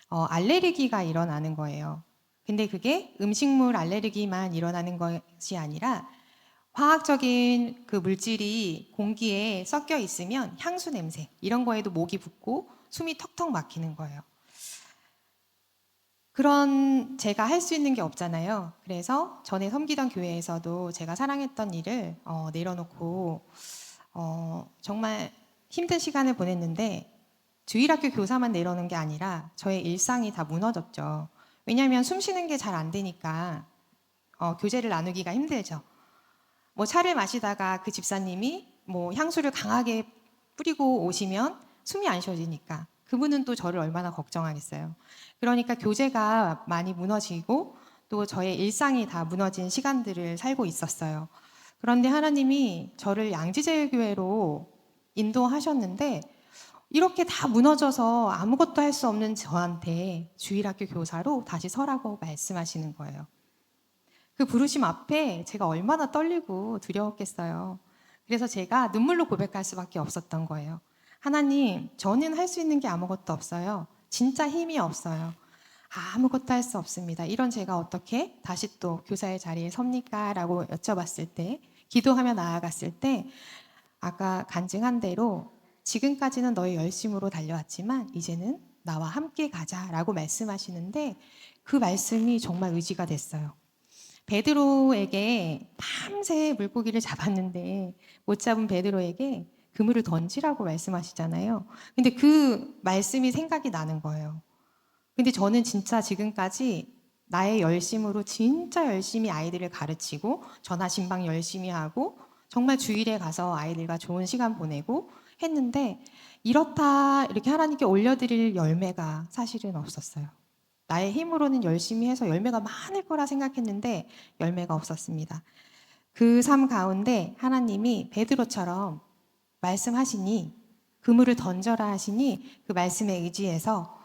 알레르기가 일어나는 거예요. 근데 그게 음식물 알레르기만 일어나는 것이 아니라 화학적인 그 물질이 공기에 섞여 있으면 향수 냄새 이런 거에도 목이 붓고 숨이 턱턱 막히는 거예요. 그런 제가 할 수 있는 게 없잖아요. 그래서 전에 섬기던 교회에서도 제가 사랑했던 일을 내려놓고 정말 힘든 시간을 보냈는데 주일학교 교사만 내려놓은 게 아니라 저의 일상이 다 무너졌죠. 왜냐하면 숨 쉬는 게 잘 안 되니까 교제를 나누기가 힘들죠. 차를 마시다가 그 집사님이 향수를 강하게 뿌리고 오시면 숨이 안 쉬어지니까 그분은 또 저를 얼마나 걱정하겠어요. 그러니까 교제가 많이 무너지고 또 저의 일상이 다 무너진 시간들을 살고 있었어요. 그런데 하나님이 저를 양지제일교회로 인도하셨는데 이렇게 다 무너져서 아무것도 할 수 없는 저한테 주일학교 교사로 다시 서라고 말씀하시는 거예요. 그 부르심 앞에 제가 얼마나 떨리고 두려웠겠어요. 그래서 제가 눈물로 고백할 수밖에 없었던 거예요. 하나님, 저는 할 수 있는 게 아무것도 없어요. 진짜 힘이 없어요. 아무것도 할 수 없습니다. 이런 제가 어떻게 다시 또 교사의 자리에 섭니까? 라고 여쭤봤을 때, 기도하며 나아갔을 때 아까 간증한 대로 지금까지는 너의 열심으로 달려왔지만 이제는 나와 함께 가자라고 말씀하시는데 그 말씀이 정말 의지가 됐어요. 베드로에게 밤새 물고기를 잡았는데 못 잡은 베드로에게 그물을 던지라고 말씀하시잖아요. 근데 그 말씀이 생각이 나는 거예요. 근데 저는 진짜 지금까지 나의 열심으로 진짜 열심히 아이들을 가르치고 전화신방 열심히 하고 정말 주일에 가서 아이들과 좋은 시간 보내고 했는데 이렇다 이렇게 하나님께 올려드릴 열매가 사실은 없었어요. 나의 힘으로는 열심히 해서 열매가 많을 거라 생각했는데 열매가 없었습니다. 그 삶 가운데 하나님이 베드로처럼 말씀하시니 그물을 던져라 하시니 그 말씀에 의지해서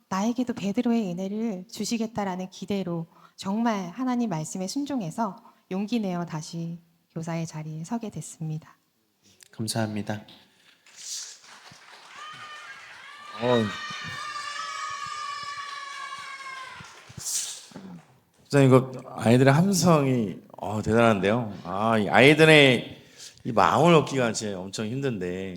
나에게도 베드로의 은혜를 주시겠다라는 기대로 정말 하나님 말씀에 순종해서 용기 내어 다시 교사의 자리에 서게 됐습니다. 감사합니다. 선생님 이거 아이들의 함성이 대단한데요. 이 아이들의 이 마음을 얻기가 진짜 엄청 힘든데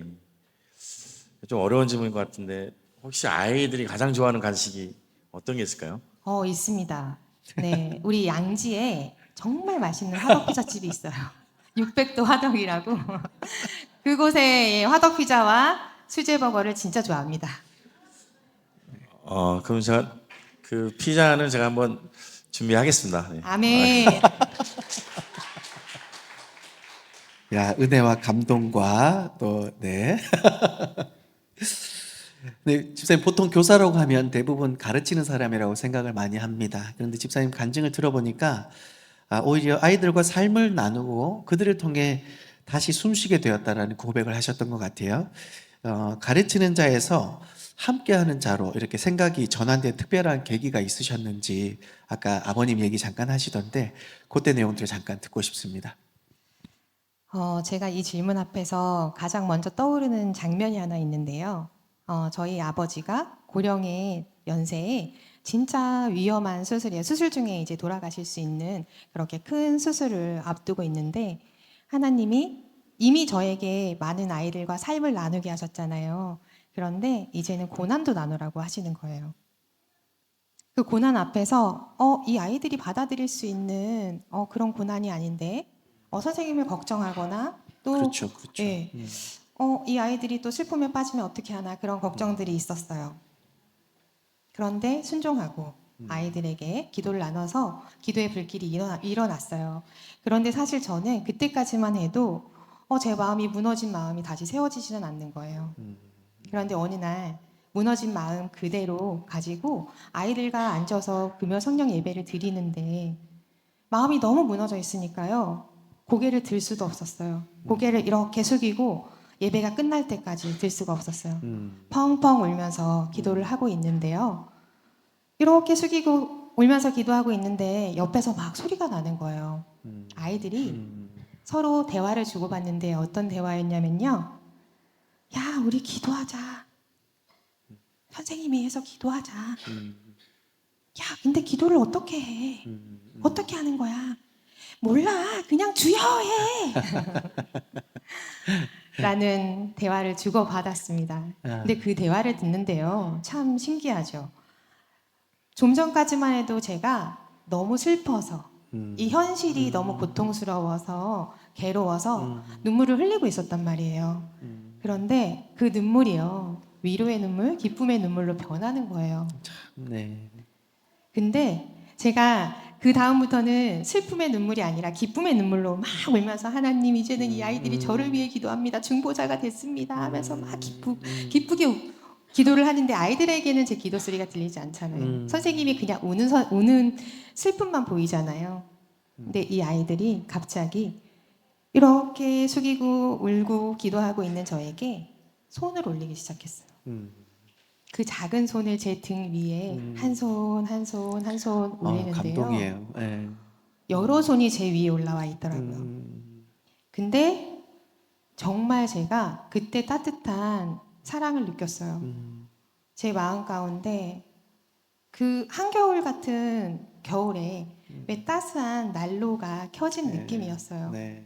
좀 어려운 질문인 것 같은데 혹시 아이들이 가장 좋아하는 간식이 어떤 게 있을까요? 있습니다. 네, 우리 양지에 정말 맛있는 화덕 피자집이 있어요. 600도 화덕이라고. 그곳의 화덕 피자와 수제버거를 진짜 좋아합니다. 그럼 제가 그 피자는 제가 한번 준비하겠습니다. 네. 아멘. 야, 은혜와 감동과 또 네. 네, 집사님 보통 교사라고 하면 대부분 가르치는 사람이라고 생각을 많이 합니다. 그런데 집사님 간증을 들어보니까 오히려 아이들과 삶을 나누고 그들을 통해 다시 숨쉬게 되었다라는 고백을 하셨던 것 같아요. 가르치는 자에서 함께하는 자로 이렇게 생각이 전환된 특별한 계기가 있으셨는지 아까 아버님 얘기 잠깐 하시던데 그때 내용들을 잠깐 듣고 싶습니다. 제가 이 질문 앞에서 가장 먼저 떠오르는 장면이 하나 있는데요. 저희 아버지가 고령의 연세에 진짜 위험한 수술이에요. 수술 중에 이제 돌아가실 수 있는 그렇게 큰 수술을 앞두고 있는데 하나님이 이미 저에게 많은 아이들과 삶을 나누게 하셨잖아요. 그런데 이제는 고난도 나누라고 하시는 거예요. 그 고난 앞에서 이 아이들이 받아들일 수 있는 그런 고난이 아닌데 선생님을 걱정하거나 또 그렇죠. 예, 이 아이들이 또 슬픔에 빠지면 어떻게 하나 그런 걱정들이 있었어요. 그런데 순종하고 아이들에게 기도를 나눠서 기도의 불길이 일어났어요. 그런데 사실 저는 그때까지만 해도 제 마음이 무너진 마음이 다시 세워지지는 않는 거예요. 그런데 어느 날 무너진 마음 그대로 가지고 아이들과 앉아서 금요 성령 예배를 드리는데 마음이 너무 무너져 있으니까요. 고개를 들 수도 없었어요. 고개를 이렇게 숙이고 예배가 끝날 때까지 들 수가 없었어요. 펑펑 울면서 기도를 하고 있는데요. 이렇게 숙이고 울면서 기도하고 있는데 옆에서 막 소리가 나는 거예요. 아이들이 서로 대화를 주고받는데 어떤 대화였냐면요. 야, 우리 기도하자. 선생님이 해서 기도하자. 야, 근데 기도를 어떻게 해? 어떻게 하는 거야? 몰라. 그냥 주여 해. 라는 대화를 주고받았습니다. 근데 그 대화를 듣는데요. 참 신기하죠. 좀 전까지만 해도 제가 너무 슬퍼서 이 현실이 너무 고통스러워서 괴로워서 눈물을 흘리고 있었단 말이에요. 그런데 그 눈물이요. 위로의 눈물, 기쁨의 눈물로 변하는 거예요. 네. 근데 제가 그 다음부터는 슬픔의 눈물이 아니라 기쁨의 눈물로 막 울면서 하나님 이제는 이 아이들이 저를 위해 기도합니다. 중보자가 됐습니다 하면서 막 기쁘게 기도를 하는데 아이들에게는 제 기도 소리가 들리지 않잖아요. 선생님이 그냥 우는 슬픔만 보이잖아요. 근데 이 아이들이 갑자기 이렇게 숙이고 울고 기도하고 있는 저에게 손을 올리기 시작했어요. 그 작은 손을 제 등 위에 한 손 한 손 한 손 올리는데요. 감동이에요. 네. 여러 손이 제 위에 올라와 있더라고요. 근데 정말 제가 그때 따뜻한 사랑을 느꼈어요. 제 마음 가운데 그 한겨울 같은 겨울에 왜 따스한 난로가 켜진 느낌이었어요. 네.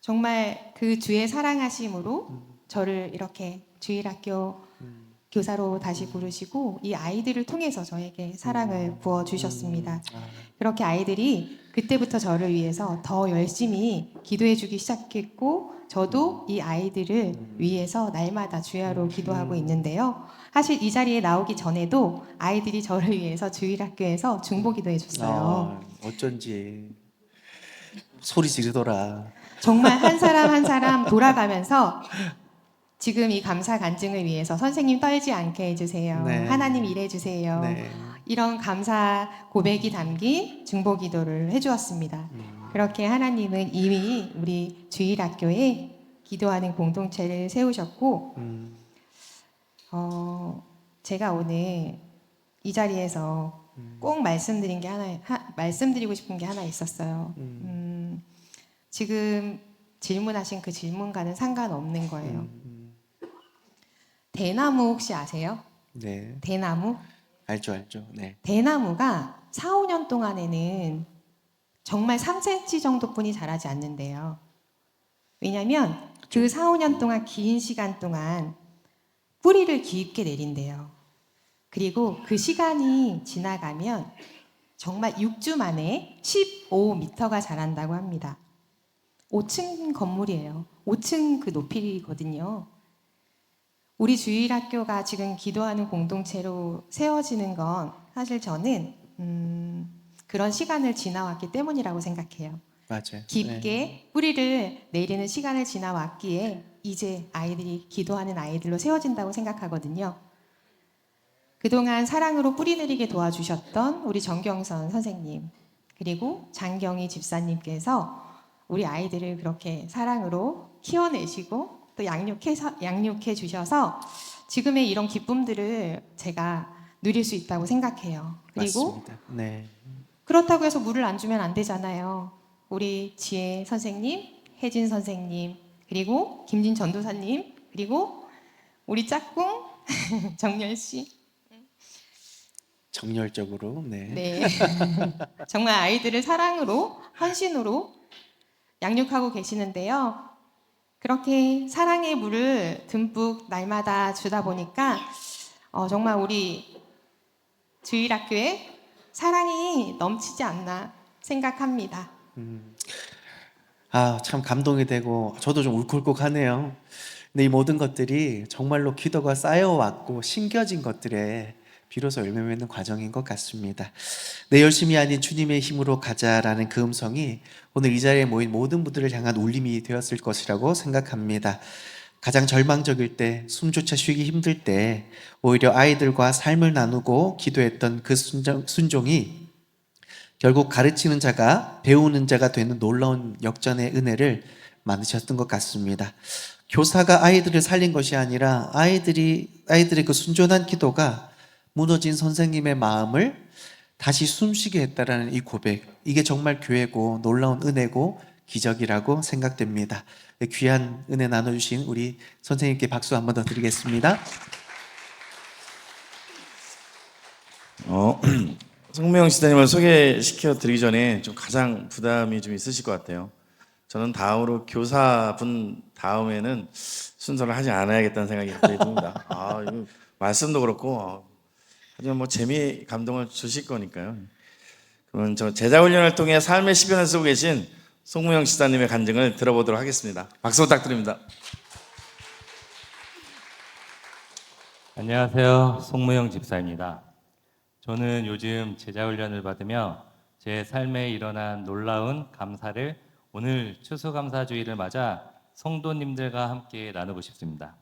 정말 그 주의 사랑하심으로 저를 이렇게 주일학교 교사로 다시 부르시고 이 아이들을 통해서 저에게 사랑을 부어주셨습니다. 그렇게 아이들이 그때부터 저를 위해서 더 열심히 기도해주기 시작했고 저도 이 아이들을 위해서 날마다 주야로 기도하고 있는데요. 사실 이 자리에 나오기 전에도 아이들이 저를 위해서 주일학교에서 중보 기도해줬어요. 어쩐지 소리 지르더라. 정말 한 사람 돌아가면서 지금 이 감사 간증을 위해서 선생님 떨지 않게 해주세요. 네. 하나님 일해주세요. 네. 이런 감사 고백이 담긴 중보 기도를 해주었습니다. 그렇게 하나님은 이미 우리 주일학교에 기도하는 공동체를 세우셨고 제가 오늘 이 자리에서 꼭 말씀드리고 싶은 게 하나 있었어요. 지금 질문하신 그 질문과는 상관없는 거예요. 대나무 혹시 아세요? 네. 대나무? 알죠. 네. 대나무가 4, 5년 동안에는 정말 3cm 정도뿐이 자라지 않는데요. 왜냐하면 그 4, 5년 동안 긴 시간 동안 뿌리를 깊게 내린대요. 그리고 그 시간이 지나가면 정말 6주 만에 15m가 자란다고 합니다. 5층 건물이에요. 5층 그 높이거든요. 우리 주일학교가 지금 기도하는 공동체로 세워지는 건 사실 저는 그런 시간을 지나왔기 때문이라고 생각해요. 맞아요. 깊게 뿌리를 내리는 시간을 지나왔기에 이제 아이들이 기도하는 아이들로 세워진다고 생각하거든요. 그동안 사랑으로 뿌리 내리게 도와주셨던 우리 정경선 선생님 그리고 장경희 집사님께서 우리 아이들을 그렇게 사랑으로 키워내시고 또 양육해 주셔서 지금의 이런 기쁨들을 제가 누릴 수 있다고 생각해요. 그리고 맞습니다. 네. 그렇다고 해서 물을 안 주면 안 되잖아요. 우리 지혜 선생님, 혜진 선생님, 그리고 김진 전도사님, 그리고 우리 짝꿍 정열 씨. 정열적으로. 네. 정말 아이들을 사랑으로, 헌신으로 양육하고 계시는데요. 그렇게 사랑의 물을 듬뿍 날마다 주다 보니까 정말 우리 주일학교에 사랑이 넘치지 않나 생각합니다. 참 감동이 되고 저도 좀 울컥울컥하네요. 근데 이 모든 것들이 정말로 기도가 쌓여왔고 심겨진 것들에 비로소 열매 맺는 과정인 것 같습니다. 내 열심이 아닌 주님의 힘으로 가자라는 그 음성이 오늘 이 자리에 모인 모든 분들을 향한 울림이 되었을 것이라고 생각합니다. 가장 절망적일 때, 숨조차 쉬기 힘들 때 오히려 아이들과 삶을 나누고 기도했던 그 순종이 결국 가르치는 자가 배우는 자가 되는 놀라운 역전의 은혜를 만드셨던 것 같습니다. 교사가 아이들을 살린 것이 아니라 아이들의 그 순전한 기도가 무너진 선생님의 마음을 다시 숨쉬게 했다라는 이 고백, 이게 정말 교회고 놀라운 은혜고 기적이라고 생각됩니다. 귀한 은혜 나눠주신 우리 선생님께 박수 한 번 더 드리겠습니다. 송무영 시장님을 소개시켜 드리기 전에 좀 가장 부담이 좀 있으실 것 같아요. 저는 다음으로 교사분 다음에는 순서를 하지 않아야겠다는 생각이 갑자기 듭니다. 이거 말씀도 그렇고 하지만 뭐 재미 감동을 주실 거니까요. 그러면 저 제자훈련을 통해 삶의 시편을 쓰고 계신 송무영 시장님의 간증을 들어보도록 하겠습니다. 박수 부탁드립니다. 안녕하세요. 송무영 집사입니다. 저는 요즘 제자훈련을 받으며 제 삶에 일어난 놀라운 감사를 오늘 추수감사주의를 맞아 성도님들과 함께 나누고 싶습니다.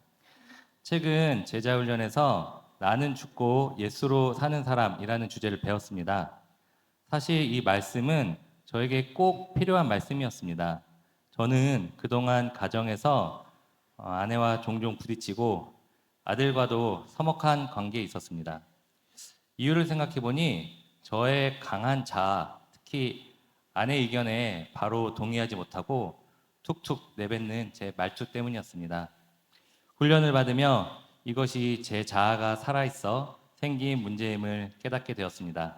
최근 제자훈련에서 나는 죽고 예수로 사는 사람이라는 주제를 배웠습니다. 사실 이 말씀은 저에게 꼭 필요한 말씀이었습니다. 저는 그동안 가정에서 아내와 종종 부딪히고 아들과도 서먹한 관계에 있었습니다. 이유를 생각해 보니 저의 강한 자아, 특히 아내 의견에 바로 동의하지 못하고 툭툭 내뱉는 제 말투 때문이었습니다. 훈련을 받으며 이것이 제 자아가 살아있어 생긴 문제임을 깨닫게 되었습니다.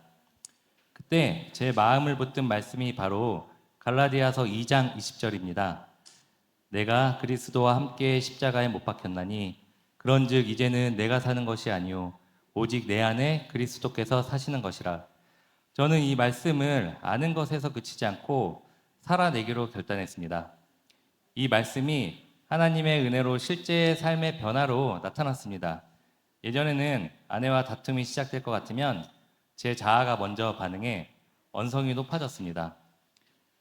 그때 제 마음을 붙든 말씀이 바로 갈라디아서 2장 20절입니다. 내가 그리스도와 함께 십자가에 못 박혔나니 그런즉 이제는 내가 사는 것이 아니요 오직 내 안에 그리스도께서 사시는 것이라. 저는 이 말씀을 아는 것에서 그치지 않고 살아내기로 결단했습니다. 이 말씀이 하나님의 은혜로 실제의 삶의 변화로 나타났습니다. 예전에는 아내와 다툼이 시작될 것 같으면 제 자아가 먼저 반응해 언성이 높아졌습니다.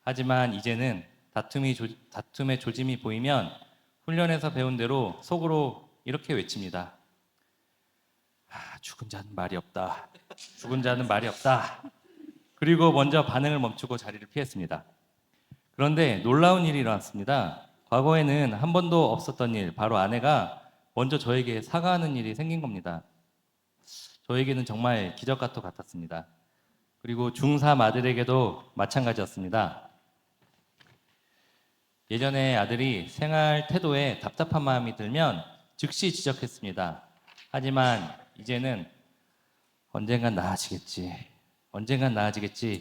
하지만 이제는 다툼의 조짐이 보이면 훈련에서 배운 대로 속으로 이렇게 외칩니다. 죽은 자는 말이 없다. 죽은 자는 말이 없다. 그리고 먼저 반응을 멈추고 자리를 피했습니다. 그런데 놀라운 일이 일어났습니다. 과거에는 한 번도 없었던 일, 바로 아내가 먼저 저에게 사과하는 일이 생긴 겁니다. 저에게는 정말 기적 같았습니다. 그리고 중3 아들에게도 마찬가지였습니다. 예전에 아들이 생활 태도에 답답한 마음이 들면 즉시 지적했습니다. 하지만 이제는 언젠간 나아지겠지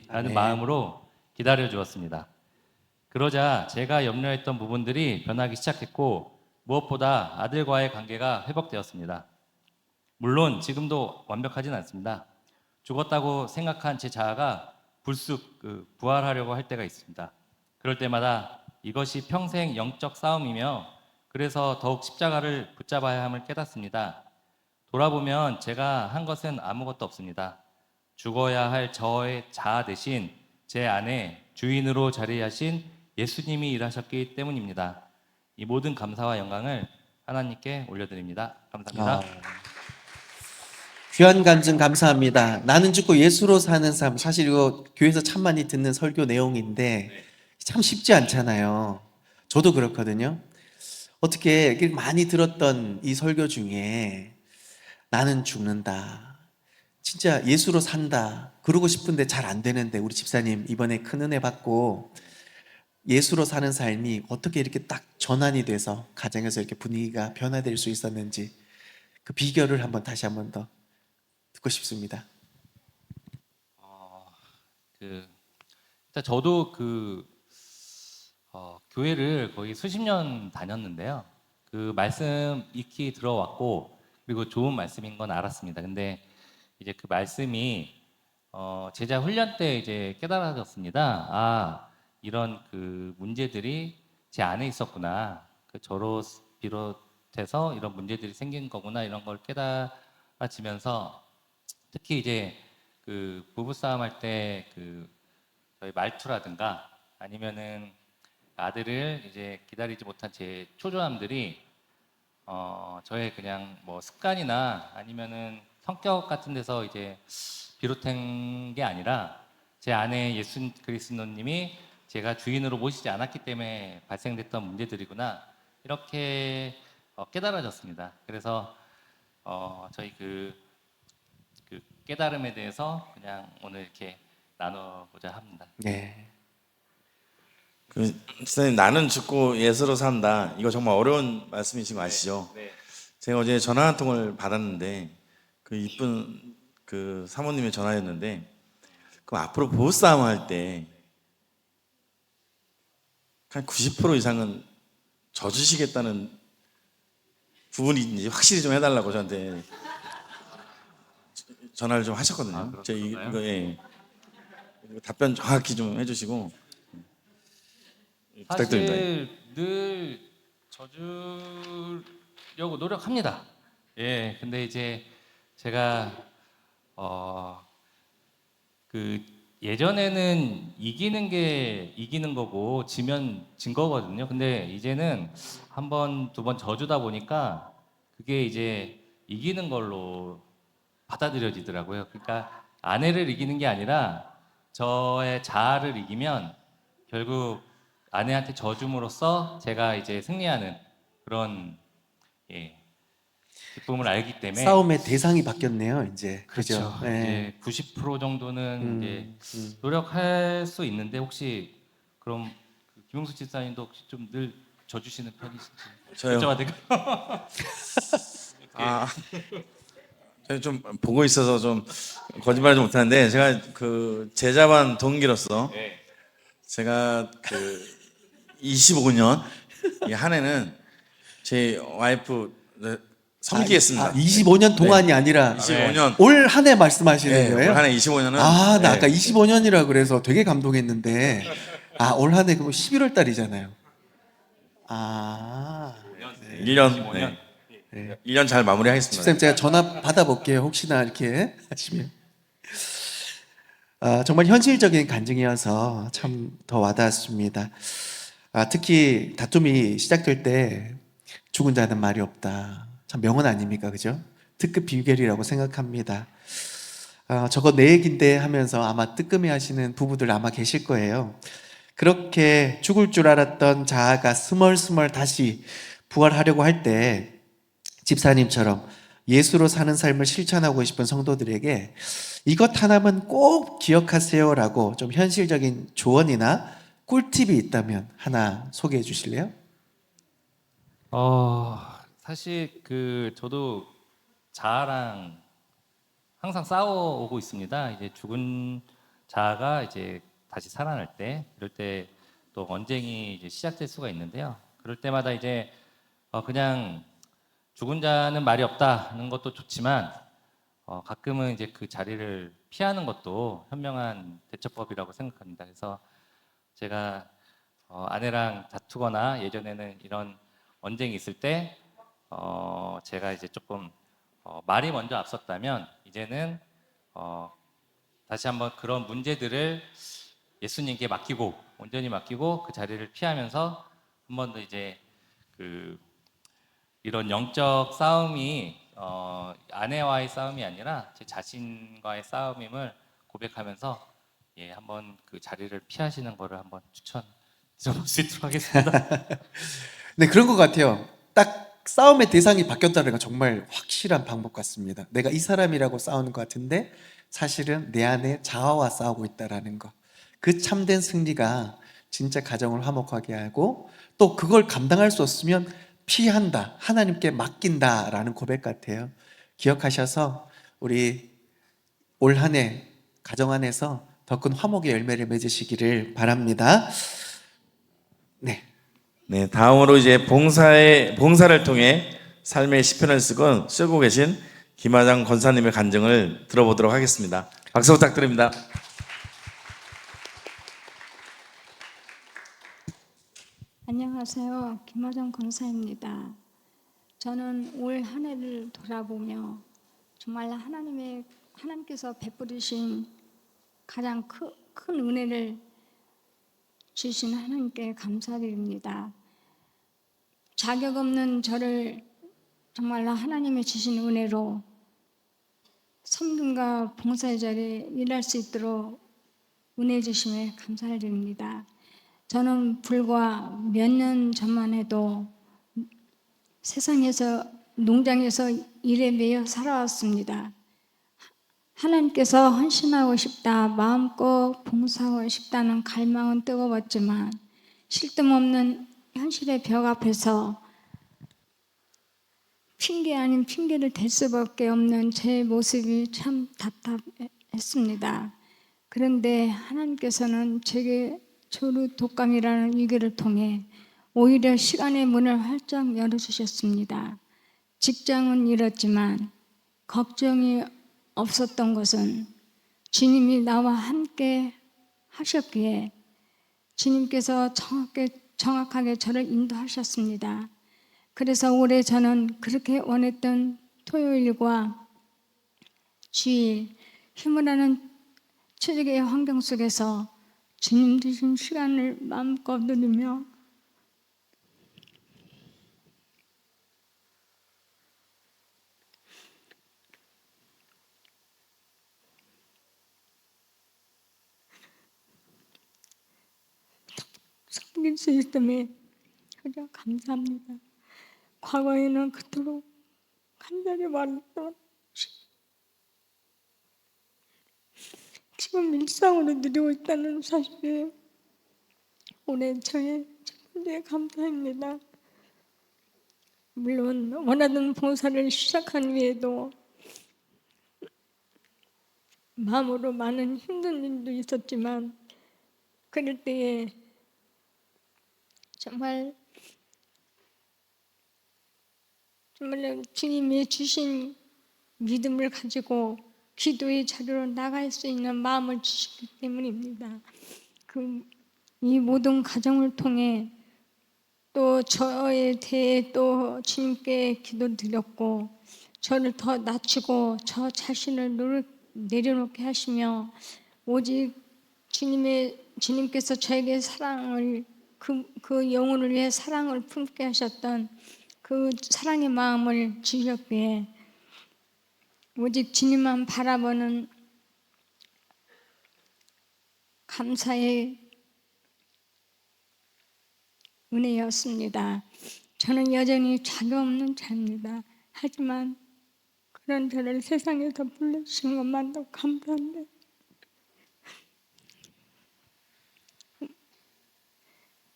라는 마음으로 기다려 주었습니다. 그러자 제가 염려했던 부분들이 변하기 시작했고 무엇보다 아들과의 관계가 회복되었습니다. 물론 지금도 완벽하진 않습니다. 죽었다고 생각한 제 자아가 불쑥 부활하려고 할 때가 있습니다. 그럴 때마다 이것이 평생 영적 싸움이며 그래서 더욱 십자가를 붙잡아야 함을 깨닫습니다. 돌아보면 제가 한 것은 아무것도 없습니다. 죽어야 할 저의 자아 대신 제 안에 주인으로 자리하신 예수님이 일하셨기 때문입니다. 이 모든 감사와 영광을 하나님께 올려드립니다. 감사합니다. 귀한 간증 감사합니다. 나는 죽고 예수로 사는 삶. 사실 이거 교회에서 참 많이 듣는 설교 내용인데 참 쉽지 않잖아요. 저도 그렇거든요. 어떻게 많이 들었던 이 설교 중에 나는 죽는다, 진짜 예수로 산다 그러고 싶은데 잘 안 되는데 우리 집사님 이번에 큰 은혜 받고 예수로 사는 삶이 어떻게 이렇게 딱 전환이 돼서 가정에서 이렇게 분위기가 변화될 수 있었는지 그 비결을 다시 한번 더 듣고 싶습니다. 일단 저도 교회를 거의 수십 년 다녔는데요. 그 말씀 익히 들어왔고 그리고 좋은 말씀인 건 알았습니다. 근데 이제 그 말씀이 제자 훈련 때 이제 깨달아졌습니다. 아, 이런 그 문제들이 제 안에 있었구나. 저로 비롯해서 이런 문제들이 생긴 거구나. 이런 걸 깨달아지면서 특히 이제 그 부부싸움 할 때 저희 말투라든가 아니면은 아들을 이제 기다리지 못한 제 초조함들이 저의 그냥 뭐 습관이나 아니면은 성격 같은 데서 이제 비롯된 게 아니라 제 안에 예수 그리스도님이 제가 주인으로 모시지 않았기 때문에 발생됐던 문제들이구나 이렇게 깨달아졌습니다. 그래서 저희 그 깨달음에 대해서 그냥 오늘 이렇게 나눠보자 합니다. 네. 선생님 나는 죽고 예수로 산다. 이거 정말 어려운 말씀이신 거 아시죠? 네. 제가 어제 전화 한 통을 받았는데 그 이쁜 그 사모님의 전화였는데 그럼 앞으로 부부싸움 할 때 한 90% 이상은 져주시겠다는 부분이 이제 확실히 좀 해달라고 저한테 전화를 좀 하셨거든요. 제가 이거 답변 정확히 좀 해주시고 부탁드립니다. 사실 늘 져주려고 노력합니다. 예, 근데 이제 제가 예전에는 이기는 게 이기는 거고 지면 진 거거든요. 근데 이제는 한 번, 두 번 져주다 보니까 그게 이제 이기는 걸로 받아들여지더라고요. 그러니까 아내를 이기는 게 아니라 저의 자아를 이기면 결국 아내한테 져줌으로써 제가 이제 승리하는 그런 기쁨을 알기 때문에 싸움의 대상이 바뀌었네요. 이제 그렇죠. 네. 이제 90% 정도는 이제 노력할 수 있는데 혹시 그럼 김용수 집사님도 혹시 좀 늘 져주시는 편이신지 저요? 여쭤봐도 될까요? 제가 좀 보고 있어서 좀 거짓말 좀 못하는데 제가 그 제자반 동기로서 제가 25년 이 한 해는 제 와이프 섬기겠습니다. 25년 동안이 아니라 25년 올 한 해 말씀하시는 거예요? 올 한 해 25년은 나 아까 25년이라 그래서 되게 감동했는데 올 한 해 그럼 11월 달이잖아요. 1년 1년 잘 마무리하겠습니다. 집사님 제가 전화 받아볼게요. 혹시나 이렇게 하시면. 정말 현실적인 간증이어서 참 더 와닿았습니다. 특히 다툼이 시작될 때 죽은 자는 말이 없다. 참 명언 아닙니까? 그죠? 특급 비결이라고 생각합니다. 저거 내 얘긴데 하면서 아마 뜨끔해 하시는 부부들 아마 계실 거예요. 그렇게 죽을 줄 알았던 자아가 스멀스멀 다시 부활하려고 할 때 집사님처럼 예수로 사는 삶을 실천하고 싶은 성도들에게 이것 하나만 꼭 기억하세요라고 좀 현실적인 조언이나 꿀팁이 있다면 하나 소개해 주실래요? 사실 저도 자아랑 항상 싸워오고 있습니다. 이제 죽은 자아가 이제 다시 살아날 때, 이럴 때 또 언쟁이 이제 시작될 수가 있는데요. 그럴 때마다 이제 그냥 죽은 자는 말이 없다는 것도 좋지만 가끔은 이제 그 자리를 피하는 것도 현명한 대처법이라고 생각합니다. 그래서 제가 아내랑 다투거나 예전에는 이런 언쟁이 있을 때 제가 이제 조금 말이 먼저 앞섰다면 이제는 다시 한번 그런 문제들을 예수님께 맡기고 온전히 맡기고 그 자리를 피하면서 한 번 더 이제 이런 영적 싸움이 아내와의 싸움이 아니라 제 자신과의 싸움임을 고백하면서 한번 그 자리를 피하시는 거를 한번 추천드릴 수 있도록 하겠습니다. 네, 그런 것 같아요. 딱 싸움의 대상이 바뀌었다는 건 정말 확실한 방법 같습니다. 내가 이 사람이라고 싸우는 것 같은데 사실은 내 안에 자아와 싸우고 있다라는 거. 그 참된 승리가 진짜 가정을 화목하게 하고 또 그걸 감당할 수 없으면 피한다, 하나님께 맡긴다라는 고백 같아요. 기억하셔서 우리 올 한 해 가정 안에서 더 큰 화목의 열매를 맺으시기를 바랍니다. 네. 네, 다음으로 이제 봉사를 통해 삶의 시편을 쓰고 계신 김하장 권사님의 간증을 들어보도록 하겠습니다. 박수 부탁드립니다. 안녕하세요. 김하정 권사입니다. 저는 올 한 해를 돌아보며 정말 하나님께서 베푸르신 가장 큰 은혜를 주신 하나님께 감사드립니다. 자격 없는 저를 정말로 하나님이 주신 은혜로 섬김과 봉사의 자리에 일할 수 있도록 은혜 주심에 감사를 드립니다. 저는 불과 몇 년 전만 해도 세상에서 농장에서 일에 매여 살아왔습니다. 하나님께서 헌신하고 싶다, 마음껏 봉사하고 싶다는 갈망은 뜨거웠지만 쉴 틈 없는 현실의 벽 앞에서 핑계 아닌 핑계를 댈 수밖에 없는 제 모습이 참 답답했습니다. 그런데 하나님께서는 제게 조루 독감이라는 위기를 통해 오히려 시간의 문을 활짝 열어주셨습니다. 직장은 잃었지만 걱정이 없었던 것은 주님이 나와 함께 하셨기에 주님께서 정확하게 저를 인도하셨습니다. 그래서 올해 저는 그렇게 원했던 토요일과 주일 힘을 최적의 환경 속에서 주님 주신 시간을 마음껏 누리며 섬길 수 있음에 가장 감사합니다. 과거에는 그토록 간절히 말했던 지금 일상으로 누리고 있다는 사실에 올해 저의 첫 번째 감사입니다. 물론 원하던 봉사를 시작한 후에도 마음으로 많은 힘든 일도 있었지만 그럴 때에 정말 주님이 주신 믿음을 가지고 기도의 자리로 나갈 수 있는 마음을 주셨기 때문입니다. 이 모든 과정을 통해 또 저에 대해 또 주님께 기도드렸고 저를 더 낮추고 저 자신을 내려놓게 하시며 오직 주님께서 저에게 사랑을 그 영혼을 위해 사랑을 품게 하셨던 그 사랑의 마음을 주셨기에 오직 주님만 바라보는 감사의 은혜였습니다. 저는 여전히 자격 없는 자입니다. 하지만 그런 저를 세상에서 불러주신 것만도 감사한데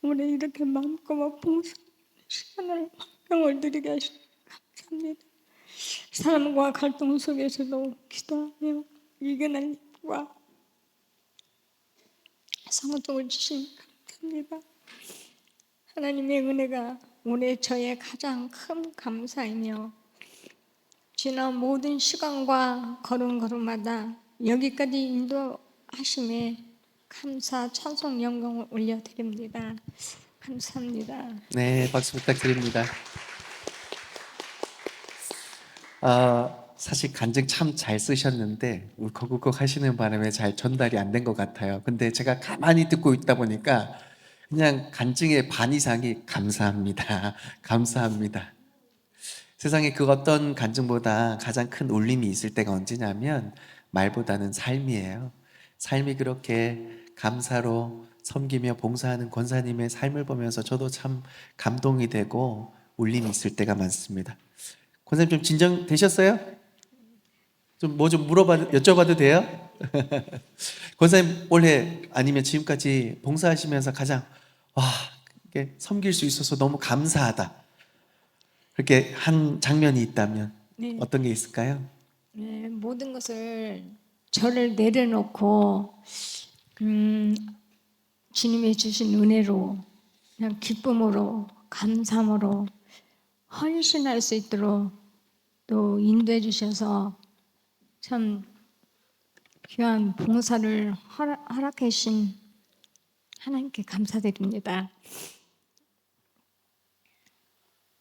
올해 이렇게 마음껏 봉사 시간을 명을 드리게 하시니 감사합니다. 사람과 갈등 속에서도 기도하며 이겨낼 힘과 성도를 주시니 감사합니다. 하나님의 은혜가 올해 저의 가장 큰 감사이며 지난 모든 시간과 걸음걸음마다 여기까지 인도하심에 감사, 찬송, 영광을 올려드립니다. 감사합니다. 네, 박수 부탁드립니다. 사실 간증 참 잘 쓰셨는데 울컥울컥 하시는 바람에 잘 전달이 안 된 것 같아요. 근데 제가 가만히 듣고 있다 보니까 그냥 간증의 반 이상이 감사합니다. 감사합니다. 세상에 그 어떤 간증보다 가장 큰 울림이 있을 때가 언제냐면 말보다는 삶이에요. 삶이 그렇게 감사로 섬기며 봉사하는 권사님의 삶을 보면서 저도 참 감동이 되고 울림이 있을 때가 많습니다. 권사님 좀 진정되셨어요? 좀 뭐 좀 여쭤봐도 돼요? 권사님 올해 아니면 지금까지 봉사하시면서 가장 이렇게 섬길 수 있어서 너무 감사하다 그렇게 한 장면이 있다면 네. 어떤 게 있을까요? 네, 모든 것을 저를 내려놓고 주님이 주신 은혜로 그냥 기쁨으로 감사함으로 헌신할 수 있도록 또 인도해 주셔서 참 귀한 봉사를 허락해 주신 하나님께 감사드립니다.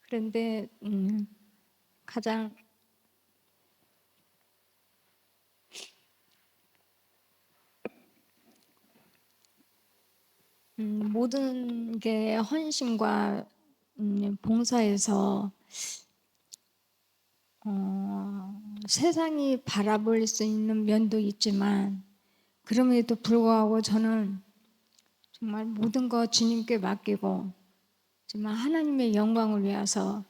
그런데 가장 모든 게 헌신과 봉사에서 세상이 바라볼 수 있는 면도 있지만 그럼에도 불구하고 저는 정말 모든 거 주님께 맡기고 정말 하나님의 영광을 위해서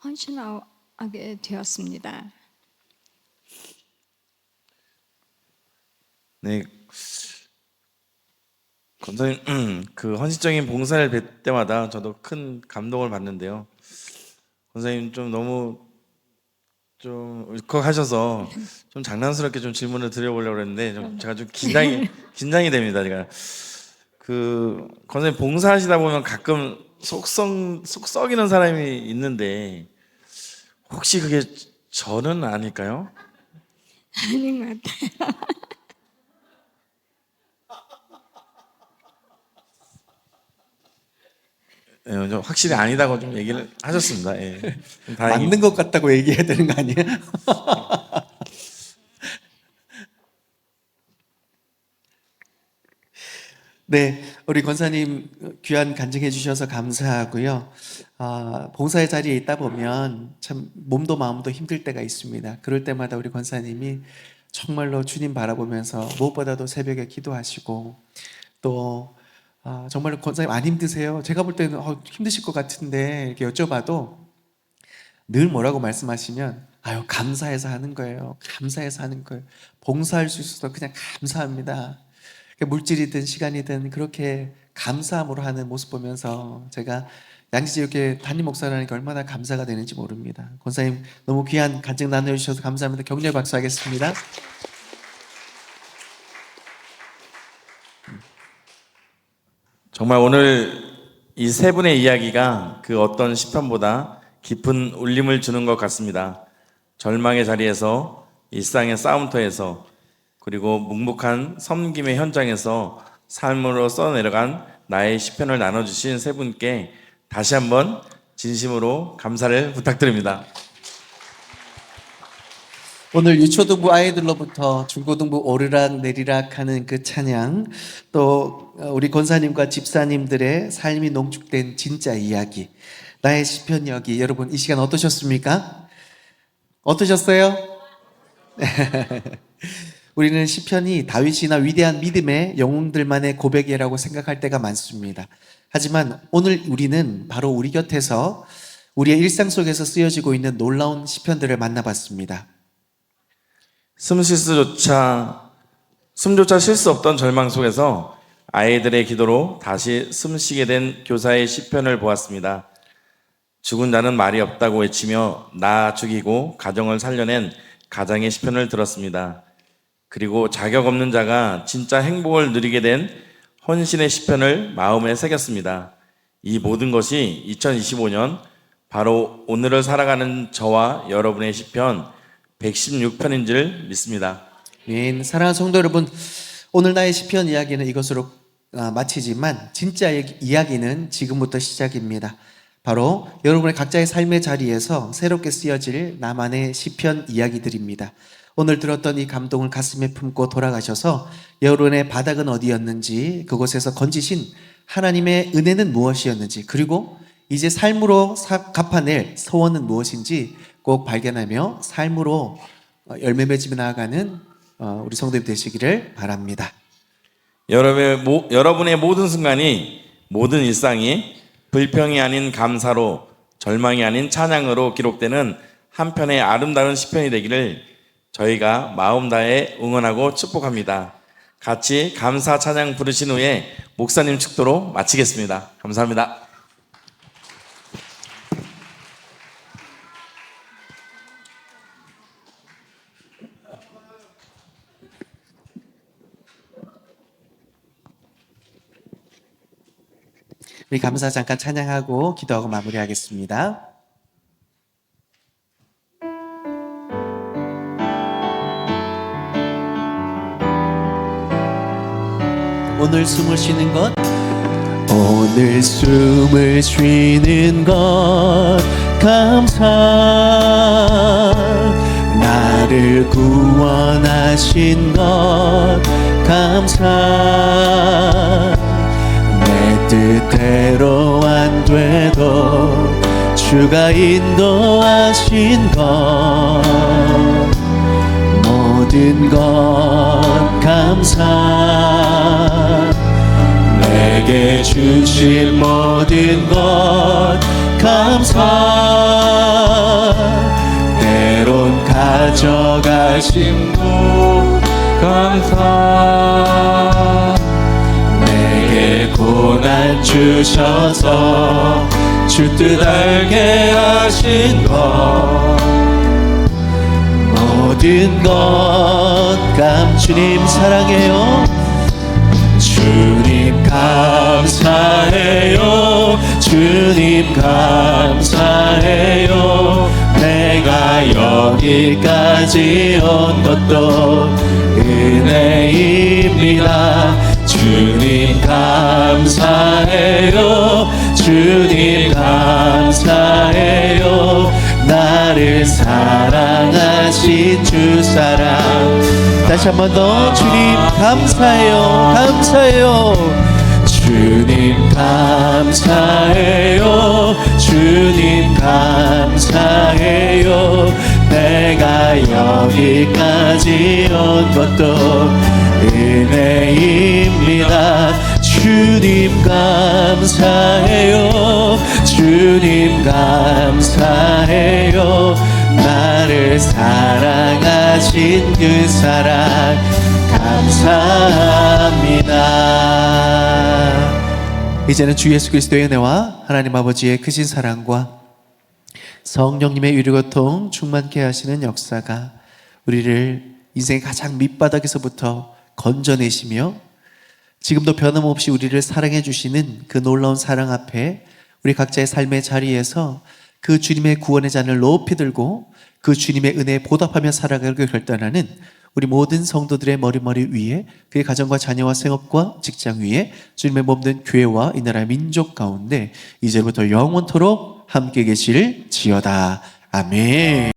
헌신하게 되었습니다. 네, 권사님 그 헌신적인 봉사를 뵐 때마다 저도 큰 감동을 받는데요. 권사님 좀 너무 좀 울컥하셔서 좀 장난스럽게 좀 질문을 드려보려고 했는데 제가 좀 긴장이 됩니다. 제가 그 권사님 봉사하시다 보면 가끔 속 썩이는 사람이 있는데 혹시 그게 저는 아닐까요? 아닌 것 같아요. 예, 확실히 아니다고 좀 얘기를 하셨습니다. 예. 맞는 것 같다고 얘기해야 되는 거 아니에요? 네, 우리 권사님 귀한 간증해 주셔서 감사하고요. 봉사의 자리에 있다 보면 참 몸도 마음도 힘들 때가 있습니다. 그럴 때마다 우리 권사님이 정말로 주님 바라보면서 무엇보다도 새벽에 기도하시고 또 정말로 권사님 안 힘드세요? 제가 볼 때는 힘드실 것 같은데 이렇게 여쭤봐도 늘 뭐라고 말씀하시면 감사해서 하는 거예요. 감사해서 하는 거예요. 봉사할 수 있어서 그냥 감사합니다. 물질이든 시간이든 그렇게 감사함으로 하는 모습 보면서 제가 양지지역에 담임 목사라니까 얼마나 감사가 되는지 모릅니다. 권사님 너무 귀한 간증 나눠주셔서 감사합니다. 격려 박수하겠습니다. 정말 오늘 이 세 분의 이야기가 그 어떤 시편보다 깊은 울림을 주는 것 같습니다. 절망의 자리에서 일상의 싸움터에서 그리고 묵묵한 섬김의 현장에서 삶으로 써내려간 나의 시편을 나눠주신 세 분께 다시 한번 진심으로 감사를 부탁드립니다. 오늘 유초등부 아이들로부터 중고등부 오르락 내리락 하는 그 찬양, 또 우리 권사님과 집사님들의 삶이 농축된 진짜 이야기, 나의 시편 이야기, 여러분 이 시간 어떠셨습니까? 어떠셨어요? 우리는 시편이 다윗이나 위대한 믿음의 영웅들만의 고백이라고 생각할 때가 많습니다. 하지만 오늘 우리는 바로 우리 곁에서 우리의 일상 속에서 쓰여지고 있는 놀라운 시편들을 만나봤습니다. 숨조차 쉴 수 없던 절망 속에서 아이들의 기도로 다시 숨쉬게 된 교사의 시편을 보았습니다. 죽은 자는 말이 없다고 외치며 나 죽이고 가정을 살려낸 가장의 시편을 들었습니다. 그리고 자격 없는 자가 진짜 행복을 누리게 된 헌신의 시편을 마음에 새겼습니다. 이 모든 것이 2025년 바로 오늘을 살아가는 저와 여러분의 시편 116편인 줄 믿습니다. 사랑하는 성도 여러분, 오늘 나의 시편 이야기는 이것으로 마치지만 진짜 이야기는 지금부터 시작입니다. 바로 여러분의 각자의 삶의 자리에서 새롭게 쓰여질 나만의 시편 이야기들입니다. 오늘 들었던 이 감동을 가슴에 품고 돌아가셔서 여러분의 바닥은 어디였는지, 그곳에서 건지신 하나님의 은혜는 무엇이었는지, 그리고 이제 삶으로 갚아낼 소원은 무엇인지 꼭 발견하며 삶으로 열매 맺으며 나아가는 우리 성도님 되시기를 바랍니다. 여러분의 모든 순간이, 모든 일상이 불평이 아닌 감사로, 절망이 아닌 찬양으로 기록되는 한편의 아름다운 시편이 되기를 저희가 마음 다해 응원하고 축복합니다. 같이 감사 찬양 부르신 후에 목사님 축도로 마치겠습니다. 감사합니다. 우리 감사 잠깐 찬양하고 기도하고 마무리하겠습니다. 오늘 숨을 쉬는 것, 오늘 숨을 쉬는 것 감사, 나를 구원하신 것 감사, 내 뜻대로 안 돼도 주가 인도하신 것, 모든 것 감사, 내게 주신 모든 것 감사, 때론 가져가신 것 감사, 내게 고난 주셔서 주 뜻 알게 하신 것, 모든 것 주님 사랑해요. 주님 감사해요. 주님 감사해요. 내가 여기까지 온 것도 은혜입니다. 주님 감사해요. 주님 감사해요. 나를 사랑하신 주 사랑. 다시 한 번 더 주님 감사해요. 감사해요. 주님 감사해요. 주님 감사해요. 내가 여기까지 온 것도 은혜입니다. 주님 감사해요. 주님 감사해요. 나를 사랑하신 그 사랑 감사합니다. 이제는 주 예수 그리스도의 은혜와 하나님 아버지의 크신 사랑과 성령님의 위로고통 충만케 하시는 역사가 우리를 인생의 가장 밑바닥에서부터 건져내시며 지금도 변함없이 우리를 사랑해 주시는 그 놀라운 사랑 앞에 우리 각자의 삶의 자리에서 그 주님의 구원의 잔을 높이 들고 그 주님의 은혜에 보답하며 살아가기를 결단하는 우리 모든 성도들의 머리 위에, 그의 가정과 자녀와 생업과 직장 위에, 주님의 몸된 교회와 이 나라의 민족 가운데 이제부터 영원토록 함께 계실지어다. 아멘.